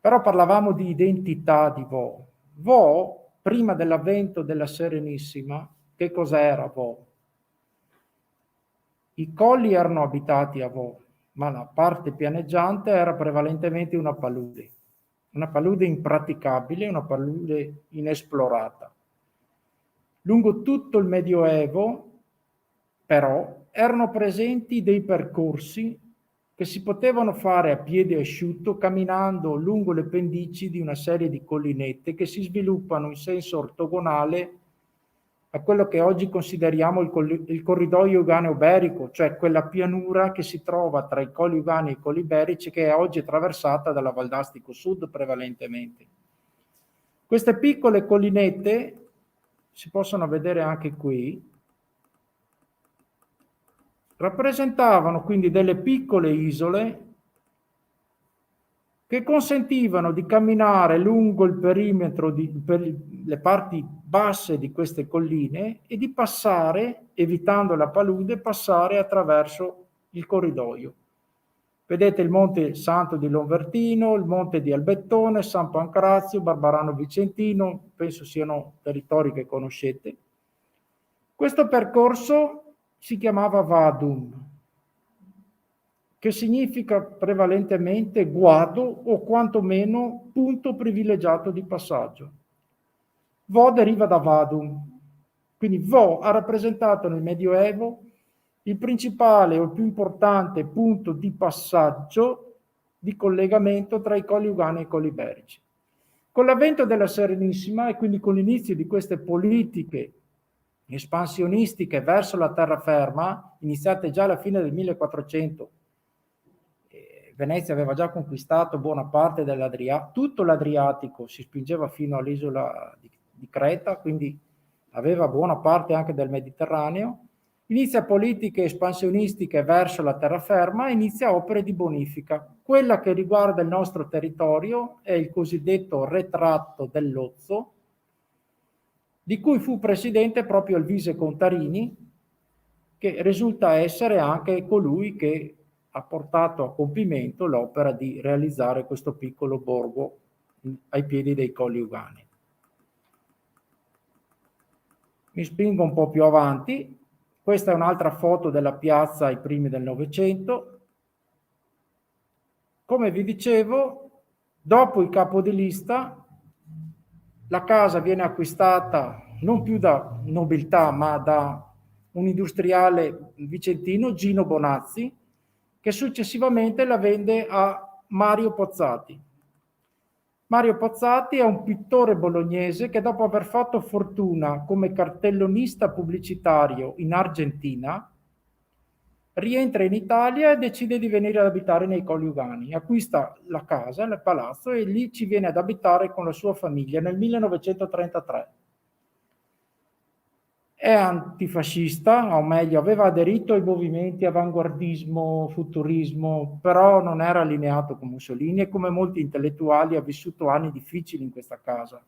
Però parlavamo di identità di Vo. Vo, prima dell'avvento della Serenissima, che cos'era Vo? I colli erano abitati a Vo, ma la parte pianeggiante era prevalentemente una palude una palude impraticabile, una palude inesplorata. Lungo tutto il Medioevo, però, erano presenti dei percorsi che si potevano fare a piede asciutto camminando lungo le pendici di una serie di collinette che si sviluppano in senso ortogonale a quello che oggi consideriamo il corridoio Euganeo-Iberico, cioè quella pianura che si trova tra i colli Euganei e i colli Iberici, che oggi è attraversata dalla Valdastico Sud prevalentemente. Queste piccole collinette si possono vedere anche qui, rappresentavano quindi delle piccole isole che consentivano di camminare lungo il perimetro per le parti basse di queste colline e di passare, evitando la palude, passare attraverso il corridoio. Vedete il Monte Santo di Lonvertino, il Monte di Albettone, San Pancrazio, Barbarano Vicentino, penso siano territori che conoscete. Questo percorso si chiamava Vadum, che significa prevalentemente guado o quantomeno punto privilegiato di passaggio. Vo deriva da Vadum, quindi Vo ha rappresentato nel Medioevo il principale o il più importante punto di passaggio di collegamento tra i colli Euganei e i colli Iberici. Con l'avvento della Serenissima e quindi con l'inizio di queste politiche espansionistiche verso la terraferma, iniziate già alla fine del 1400, Venezia aveva già conquistato buona parte dell'Adriatico, tutto l'Adriatico si spingeva fino all'isola di Creta, quindi aveva buona parte anche del Mediterraneo. Inizia politiche espansionistiche verso la terraferma e inizia opere di bonifica. Quella che riguarda il nostro territorio è il cosiddetto retratto dell'Ozzo, di cui fu presidente proprio il Vise Contarini, che risulta essere anche colui che ha portato a compimento l'opera di realizzare questo piccolo borgo ai piedi dei colli Euganei. Mi spingo un po' più avanti. Questa è un'altra foto della piazza ai primi del Novecento. Come vi dicevo, dopo il capo di lista, la casa viene acquistata non più da nobiltà, ma da un industriale vicentino, Gino Bonazzi, che successivamente la vende a Mario Pozzati. Mario Pozzati è un pittore bolognese che dopo aver fatto fortuna come cartellonista pubblicitario in Argentina, rientra in Italia e decide di venire ad abitare nei Colli Euganei. Acquista la casa, il palazzo, e lì ci viene ad abitare con la sua famiglia nel 1933. È antifascista, o meglio, aveva aderito ai movimenti avanguardismo, futurismo, però non era allineato con Mussolini e come molti intellettuali ha vissuto anni difficili in questa casa.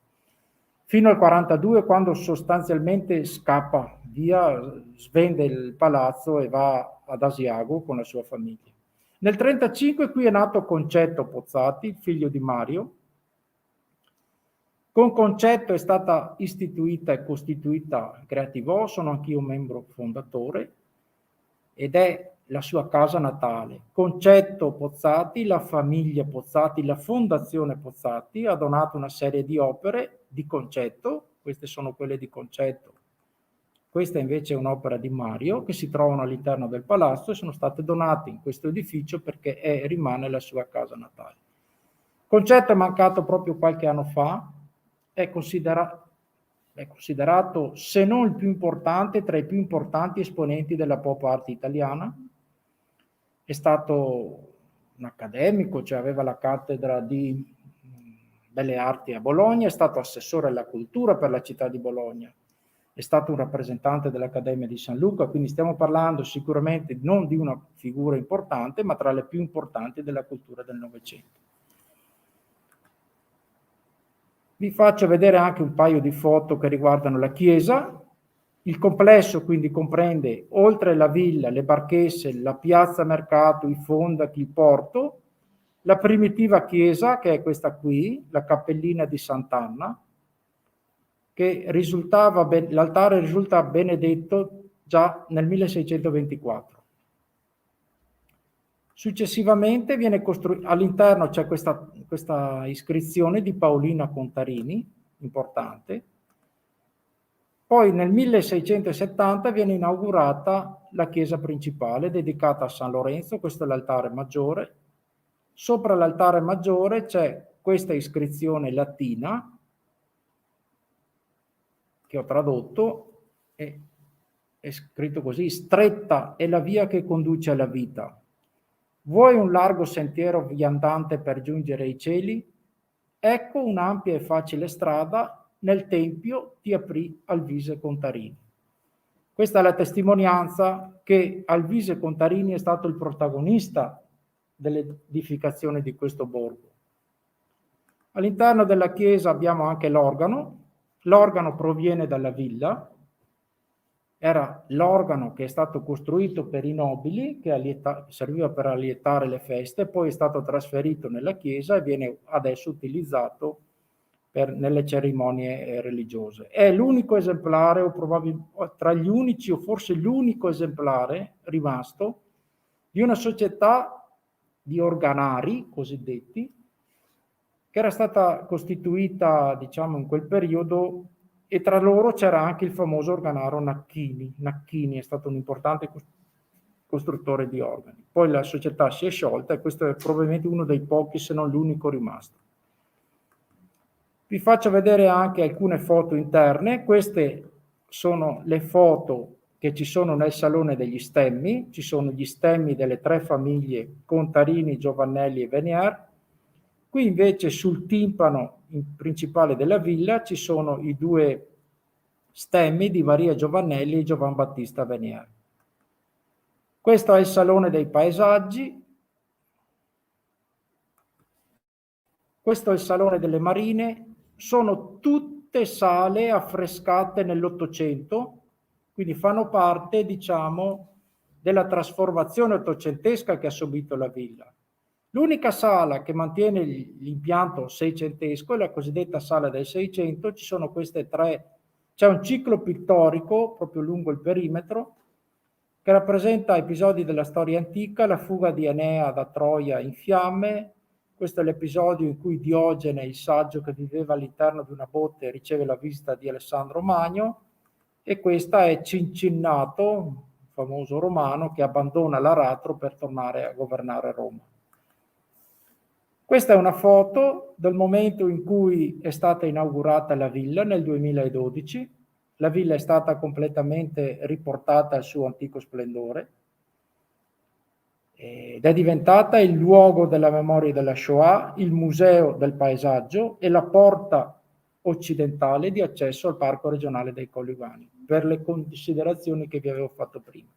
Fino al 1942, quando sostanzialmente scappa via, svende il palazzo e va ad Asiago con la sua famiglia. Nel 1935 qui è nato Concetto Pozzati, figlio di Mario. Con Concetto è stata istituita e costituita Creativò, sono anch'io membro fondatore, ed è la sua casa natale. Concetto Pozzati, la famiglia Pozzati, la fondazione Pozzati ha donato una serie di opere di Concetto, queste sono quelle di Concetto, questa invece è un'opera di Mario, che si trovano all'interno del palazzo e sono state donate in questo edificio perché rimane la sua casa natale. Concetto è mancato proprio qualche anno fa, è considerato, se non il più importante, tra i più importanti esponenti della pop art italiana. È stato un accademico, cioè aveva la cattedra di Belle Arti a Bologna, è stato assessore alla cultura per la città di Bologna, è stato un rappresentante dell'Accademia di San Luca, quindi stiamo parlando sicuramente non di una figura importante, ma tra le più importanti della cultura del Novecento. Vi faccio vedere anche un paio di foto che riguardano la chiesa. Il complesso quindi comprende, oltre la villa, le barchesse, la piazza mercato, i fondachi, il porto, la primitiva chiesa, che è questa qui, la cappellina di Sant'Anna, che l'altare risulta benedetto già nel 1624. Successivamente viene costruito, all'interno c'è questa iscrizione di Paolina Contarini, importante. Poi nel 1670 viene inaugurata la chiesa principale dedicata a San Lorenzo, questo è l'altare maggiore. Sopra l'altare maggiore c'è questa iscrizione latina che ho tradotto, è scritto così: stretta è la via che conduce alla vita. Vuoi un largo sentiero viandante per giungere ai cieli? Ecco un'ampia e facile strada nel tempio ti aprì Alvise Contarini. Questa è la testimonianza che Alvise Contarini è stato il protagonista dell'edificazione di questo borgo. All'interno della chiesa abbiamo anche l'organo. L'organo proviene dalla villa. Era l'organo che è stato costruito per i nobili, che serviva per allietare le feste, poi è stato trasferito nella chiesa e viene adesso utilizzato nelle cerimonie religiose. È l'unico esemplare, o probabilmente tra gli unici, o forse l'unico esemplare rimasto di una società di organari cosiddetti, che era stata costituita, diciamo, in quel periodo, e tra loro c'era anche il famoso organaro Nacchini. Nacchini è stato un importante costruttore di organi. Poi la società si è sciolta e questo è probabilmente uno dei pochi, se non l'unico rimasto. Vi faccio vedere anche alcune foto interne. Queste sono le foto che ci sono nel Salone degli Stemmi. Ci sono gli stemmi delle tre famiglie Contarini, Giovannelli e Venier. Qui invece sul timpano principale della villa ci sono i due stemmi di Maria Giovannelli e Giovan Battista Venier. Questo è il Salone dei Paesaggi. Questo è il Salone delle Marine. Sono tutte sale affrescate nell'Ottocento, quindi fanno parte, diciamo, della trasformazione ottocentesca che ha subito la villa. L'unica sala che mantiene l'impianto seicentesco è la cosiddetta sala del Seicento. Ci sono queste tre, c'è un ciclo pittorico proprio lungo il perimetro che rappresenta episodi della storia antica, la fuga di Enea da Troia in fiamme. Questo è l'episodio in cui Diogene, il saggio che viveva all'interno di una botte, riceve la visita di Alessandro Magno, e questa è Cincinnato, un famoso romano che abbandona l'aratro per tornare a governare Roma. Questa è una foto del momento in cui è stata inaugurata la villa nel 2012. La villa è stata completamente riportata al suo antico splendore ed è diventata il luogo della memoria della Shoah, il museo del paesaggio e la porta occidentale di accesso al Parco regionale dei Colli Ugani, per le considerazioni che vi avevo fatto prima.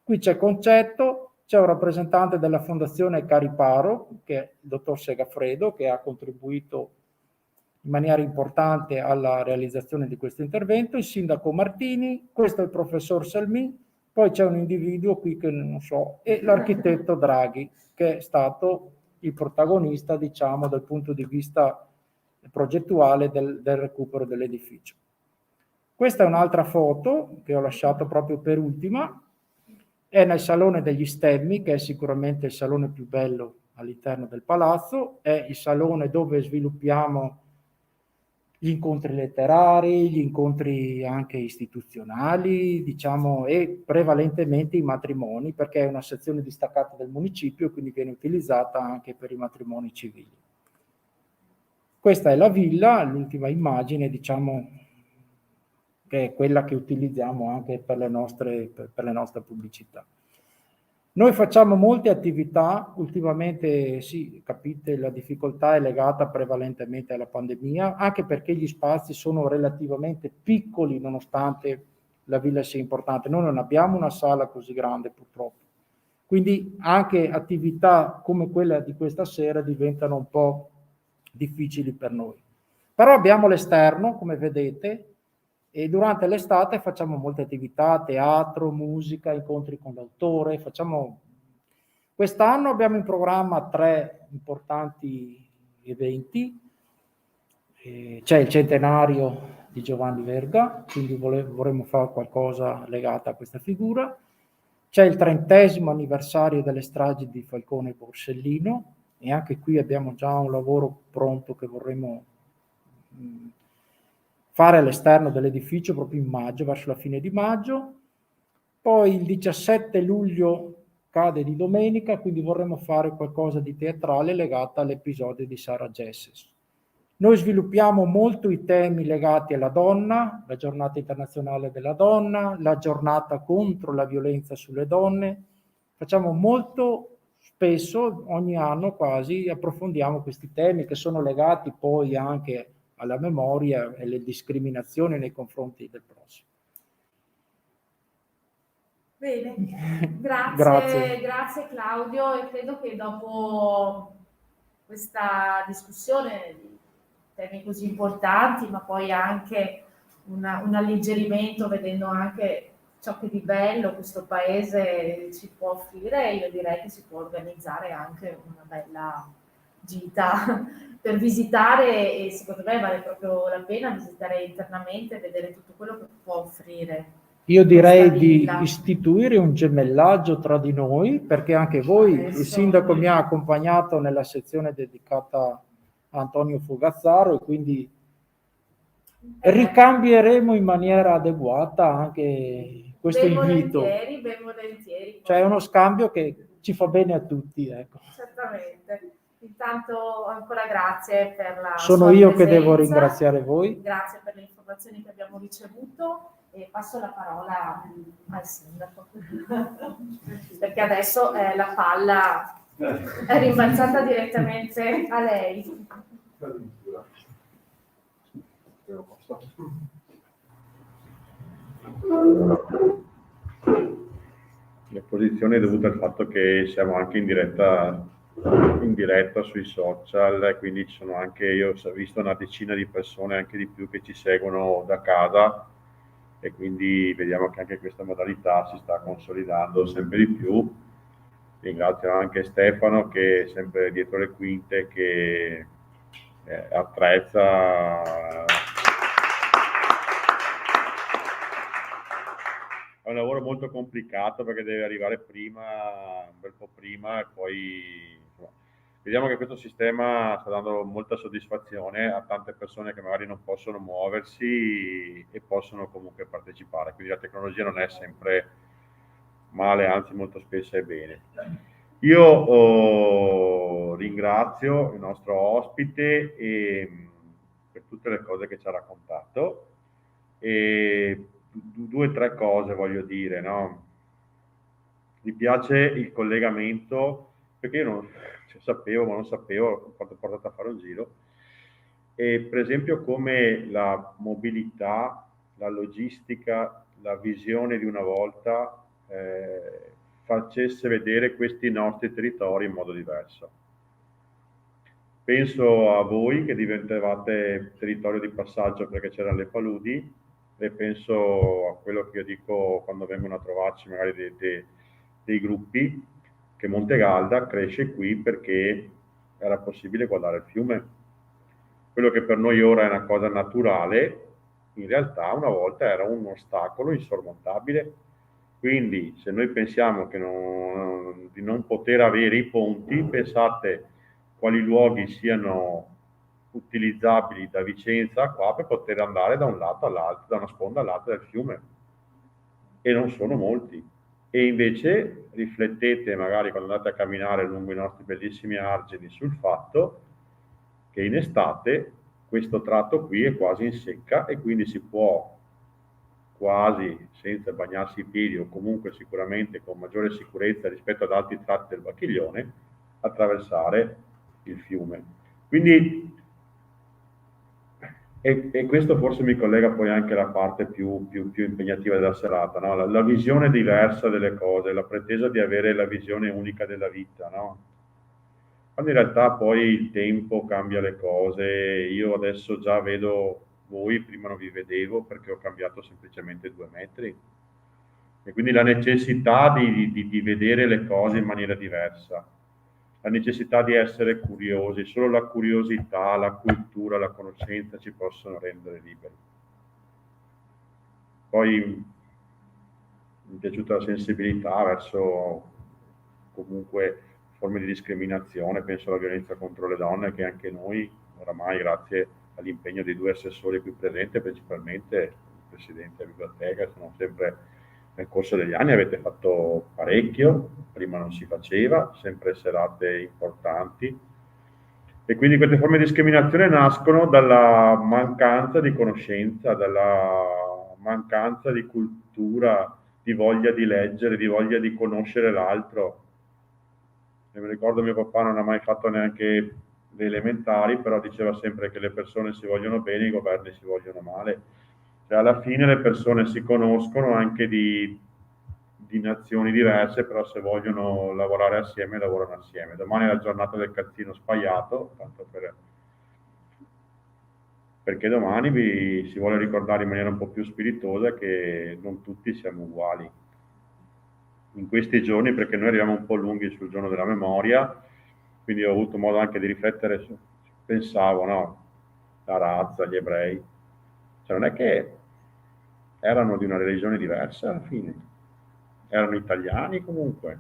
Qui c'è Concetto. C'è un rappresentante della Fondazione Cariparo, che è il dottor Segafredo, che ha contribuito in maniera importante alla realizzazione di questo intervento, il sindaco Martini, questo è il professor Salmì, poi c'è un individuo qui che non so, e l'architetto Draghi, che è stato il protagonista, diciamo, dal punto di vista progettuale del recupero dell'edificio. Questa è un'altra foto che ho lasciato proprio per ultima. È nel Salone degli Stemmi, che è sicuramente il salone più bello all'interno del palazzo, è il salone dove sviluppiamo gli incontri letterari, gli incontri anche istituzionali, diciamo, e prevalentemente i matrimoni, perché è una sezione distaccata del municipio, quindi viene utilizzata anche per i matrimoni civili. Questa è la villa, l'ultima immagine, diciamo, che è quella che utilizziamo anche per le nostre pubblicità. Noi facciamo molte attività, ultimamente sì, capite, la difficoltà è legata prevalentemente alla pandemia, anche perché gli spazi sono relativamente piccoli nonostante la villa sia importante. Noi non abbiamo una sala così grande purtroppo, quindi anche attività come quella di questa sera diventano un po' difficili per noi. Però abbiamo l'esterno, come vedete, e durante l'estate facciamo molte attività, teatro, musica, incontri con l'autore. Quest'anno abbiamo in programma 3 importanti eventi. C'è il centenario di Giovanni Verga, quindi vorremmo fare qualcosa legato a questa figura. C'è il 30° anniversario delle stragi di Falcone e Borsellino, e anche qui abbiamo già un lavoro pronto che vorremmo fare all'esterno dell'edificio proprio in maggio, verso la fine di maggio. Poi il 17 luglio cade di domenica, quindi vorremmo fare qualcosa di teatrale legato all'episodio di Sarah Jesses. Noi sviluppiamo molto i temi legati alla donna, la giornata internazionale della donna, la giornata contro la violenza sulle donne. Facciamo molto spesso, ogni anno quasi, approfondiamo questi temi che sono legati poi anche alla memoria e alle discriminazioni nei confronti del prossimo. Bene, Grazie. grazie Claudio, e credo che dopo questa discussione di temi così importanti, ma poi anche un alleggerimento, vedendo anche ciò che di bello questo paese ci può offrire, io direi che si può organizzare anche una bella gita per visitare, e secondo me vale proprio la pena visitare internamente e vedere tutto quello che può offrire. Io direi di istituire un gemellaggio tra di noi, perché anche voi, il sindaco mi ha accompagnato nella sezione dedicata a Antonio Fogazzaro, e quindi ricambieremo in maniera adeguata anche questo invito. Ben volentieri. Cioè è uno scambio che ci fa bene a tutti, ecco. Certamente. Intanto ancora grazie per la Sono sua io presenza. che devo ringraziare voi. Grazie per le informazioni che abbiamo ricevuto, e passo la parola al sindaco perché adesso la palla è rimbalzata direttamente a lei. La posizione è dovuta al fatto che siamo anche in diretta sui social, quindi ci sono anche, io ho visto una decina di persone, anche di più, che ci seguono da casa, e quindi vediamo che anche questa modalità si sta consolidando sempre di più. Ringrazio anche Stefano, che è sempre dietro le quinte, che attrezza. È un lavoro molto complicato, perché deve arrivare prima, un bel po' prima, e poi insomma, vediamo che questo sistema sta dando molta soddisfazione a tante persone che magari non possono muoversi e possono comunque partecipare, quindi la tecnologia non è sempre male, anzi molto spesso è bene. Io ringrazio il nostro ospite per tutte le cose che ci ha raccontato, e 2 o 3 cose voglio dire, no? Mi piace il collegamento, perché io non sapevo, ma non sapevo, ho portato a fare un giro, e per esempio come la mobilità, la logistica, la visione di una volta facesse vedere questi nostri territori in modo diverso. Penso a voi che diventavate territorio di passaggio perché c'erano le paludi, e penso a quello che io dico quando vengono a trovarci magari dei gruppi, che Montegalda cresce qui perché era possibile guardare il fiume. Quello che per noi ora è una cosa naturale, in realtà una volta era un ostacolo insormontabile. Quindi se noi pensiamo che di non poter avere i ponti, pensate quali luoghi siano utilizzabili da Vicenza a qua per poter andare da un lato all'altro, da una sponda all'altra del fiume, e non sono molti. E invece riflettete magari quando andate a camminare lungo i nostri bellissimi argini sul fatto che in estate questo tratto qui è quasi in secca, e quindi si può quasi senza bagnarsi i piedi, o comunque sicuramente con maggiore sicurezza rispetto ad altri tratti del Bacchiglione, attraversare il fiume. Quindi e questo forse mi collega poi anche alla parte più impegnativa della serata, no? La visione diversa delle cose, la pretesa di avere la visione unica della vita, no? Quando in realtà poi il tempo cambia le cose. Io adesso già vedo voi, prima non vi vedevo perché ho cambiato semplicemente 2 metri, e quindi la necessità di vedere le cose in maniera diversa, la necessità di essere curiosi. Solo la curiosità, la cultura, la conoscenza ci possono rendere liberi. Poi mi è piaciuta la sensibilità verso comunque forme di discriminazione, penso alla violenza contro le donne, che anche noi oramai, grazie all'impegno dei 2 assessori qui presenti, principalmente il Presidente della Biblioteca, sono sempre nel corso degli anni avete fatto parecchio, prima non si faceva, sempre serate importanti, e quindi queste forme di discriminazione nascono dalla mancanza di conoscenza, dalla mancanza di cultura, di voglia di leggere, di voglia di conoscere l'altro. E mi ricordo mio papà non ha mai fatto neanche le elementari, però diceva sempre che le persone si vogliono bene, i governi si vogliono male. Cioè, alla fine le persone si conoscono anche di nazioni diverse, però se vogliono lavorare assieme, lavorano assieme. Domani è la giornata del calzino spaiato, tanto perché domani si vuole ricordare in maniera un po' più spiritosa che non tutti siamo uguali. In questi giorni, perché noi arriviamo un po' lunghi sul giorno della memoria, quindi ho avuto modo anche di riflettere pensavo, no, la razza, gli ebrei, cioè non è che erano di una religione diversa alla fine, erano italiani comunque,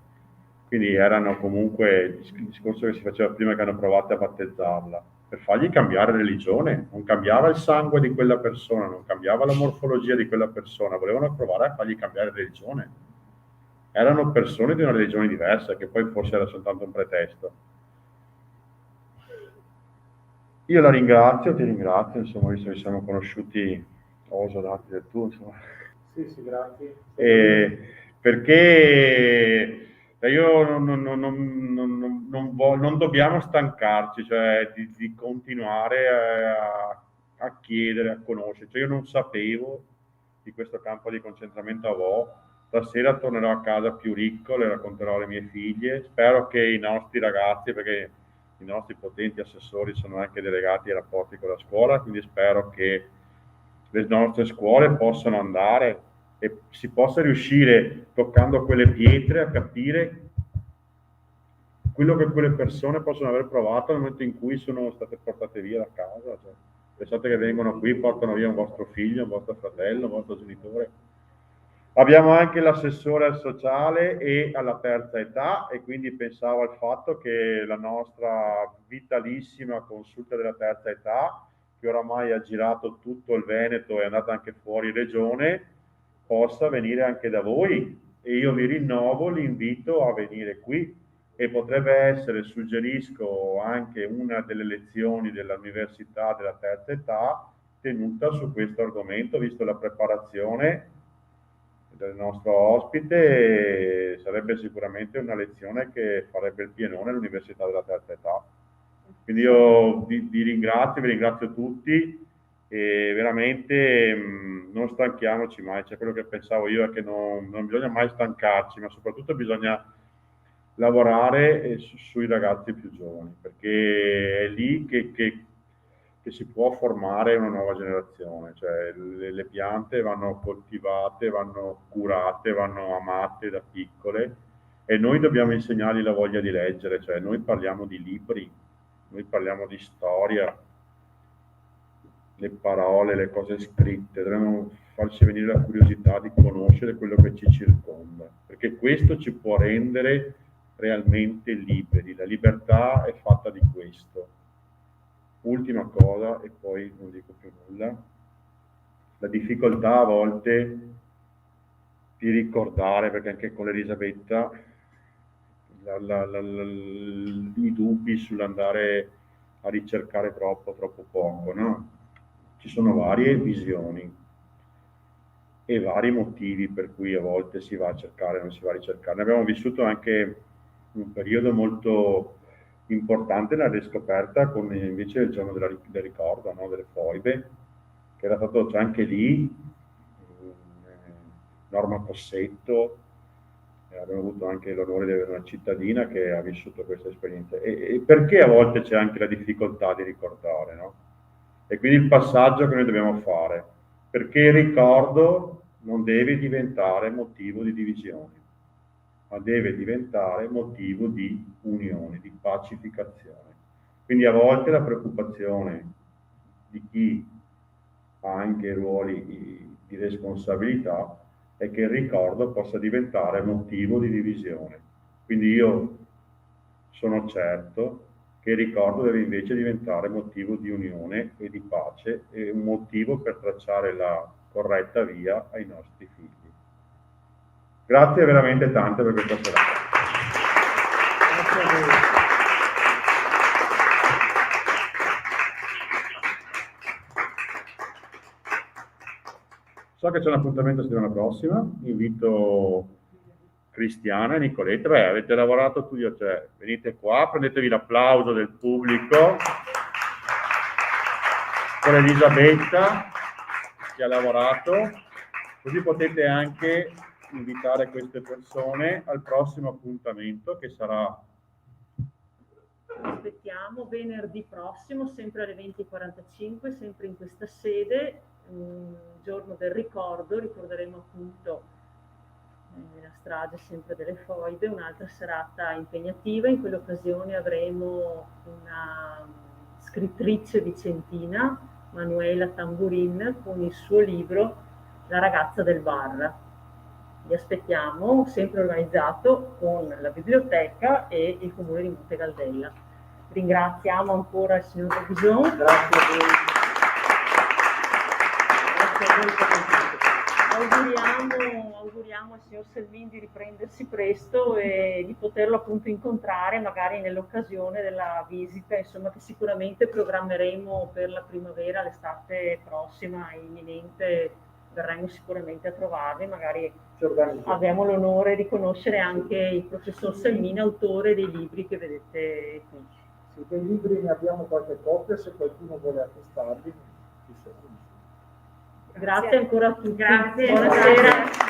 quindi erano comunque il discorso che si faceva prima, che hanno provato a battezzarla, per fargli cambiare religione, non cambiava il sangue di quella persona, non cambiava la morfologia di quella persona, volevano provare a fargli cambiare religione. Erano persone di una religione diversa, che poi forse era soltanto un pretesto. Io la ringrazio, ti ringrazio, insomma, visto che siamo conosciuti, oso darti del tu, insomma. Sì, grazie. Perché io non dobbiamo stancarci, cioè di continuare a chiedere, a conoscere. Cioè, io non sapevo di questo campo di concentramento a Vo. Stasera tornerò a casa più ricco, le racconterò alle mie figlie. Spero che i nostri ragazzi, perché i nostri potenti assessori sono anche delegati ai rapporti con la scuola, quindi spero che le nostre scuole possano andare e si possa riuscire, toccando quelle pietre, a capire quello che quelle persone possono aver provato nel momento in cui sono state portate via da casa. Cioè, pensate che vengono qui, portano via un vostro figlio, un vostro fratello, un vostro genitore. Abbiamo anche l'assessore al sociale e alla terza età, e quindi pensavo al fatto che la nostra vitalissima consulta della terza età, che oramai ha girato tutto il Veneto e è andata anche fuori regione, possa venire anche da voi, e io vi rinnovo l'invito a venire qui, e potrebbe essere, suggerisco, anche una delle lezioni dell'università della terza età tenuta su questo argomento, visto la preparazione del nostro ospite. Sarebbe sicuramente una lezione che farebbe il pienone all'università della terza età. Quindi io vi ringrazio tutti, e veramente non stanchiamoci mai. Cioè, quello che pensavo io è che non bisogna mai stancarci, ma soprattutto bisogna lavorare sui ragazzi più giovani, perché è lì che si può formare una nuova generazione. Cioè, le piante vanno coltivate, vanno curate, vanno amate da piccole, e noi dobbiamo insegnargli la voglia di leggere. Cioè, noi parliamo di libri, noi parliamo di storia, le parole, le cose scritte, dovremmo farci venire la curiosità di conoscere quello che ci circonda, perché questo ci può rendere realmente liberi. La libertà è fatta di questo. Ultima cosa, e poi non dico più nulla: la difficoltà a volte di ricordare, perché anche con Elisabetta i dubbi sull'andare a ricercare troppo poco, no? Ci sono varie visioni e vari motivi per cui a volte si va a cercare, non si va a ricercare. Ne abbiamo vissuto anche un periodo molto importante nella riscoperta, con invece il giorno del ricordo, no? Delle foibe, che era stato, c'è anche lì Norma Cossetto, abbiamo avuto anche l'onore di avere una cittadina che ha vissuto questa esperienza. E perché a volte c'è anche la difficoltà di ricordare, no? E quindi il passaggio che noi dobbiamo fare, perché il ricordo non deve diventare motivo di divisione, ma deve diventare motivo di unione, di pacificazione. Quindi a volte la preoccupazione di chi ha anche ruoli di responsabilità è che il ricordo possa diventare motivo di divisione. Quindi io sono certo che il ricordo deve invece diventare motivo di unione e di pace e un motivo per tracciare la corretta via ai nostri figli. Grazie veramente tante per questa serata. Grazie a voi. So che c'è un appuntamento settimana prossima, invito Cristiana e Nicoletta, beh, avete lavorato tutti, cioè, venite qua, prendetevi l'applauso del pubblico per Elisabetta che ha lavorato, così potete anche invitare queste persone al prossimo appuntamento che sarà... Aspettiamo venerdì prossimo, sempre alle 20:45, sempre in questa sede, giorno del ricordo, ricorderemo appunto la strage sempre delle foibe, un'altra serata impegnativa. In quell'occasione avremo una scrittrice vicentina, Manuela Tamburin, con il suo libro La ragazza del bar. Vi aspettiamo, sempre organizzato con la biblioteca e il comune di Monte Galdella. Ringraziamo ancora il signor Robison. Grazie a voi. Auguriamo al signor Selmin di riprendersi presto e di poterlo appunto incontrare magari nell'occasione della visita, insomma, che sicuramente programmeremo per la primavera, l'estate prossima, imminente. Verremo sicuramente a trovarvi, magari abbiamo l'onore di conoscere anche il professor Selmin, autore dei libri che vedete qui. Sì, dei libri ne abbiamo qualche copia, se qualcuno vuole acquistarli. Grazie ancora a tutti. Grazie. Buonasera.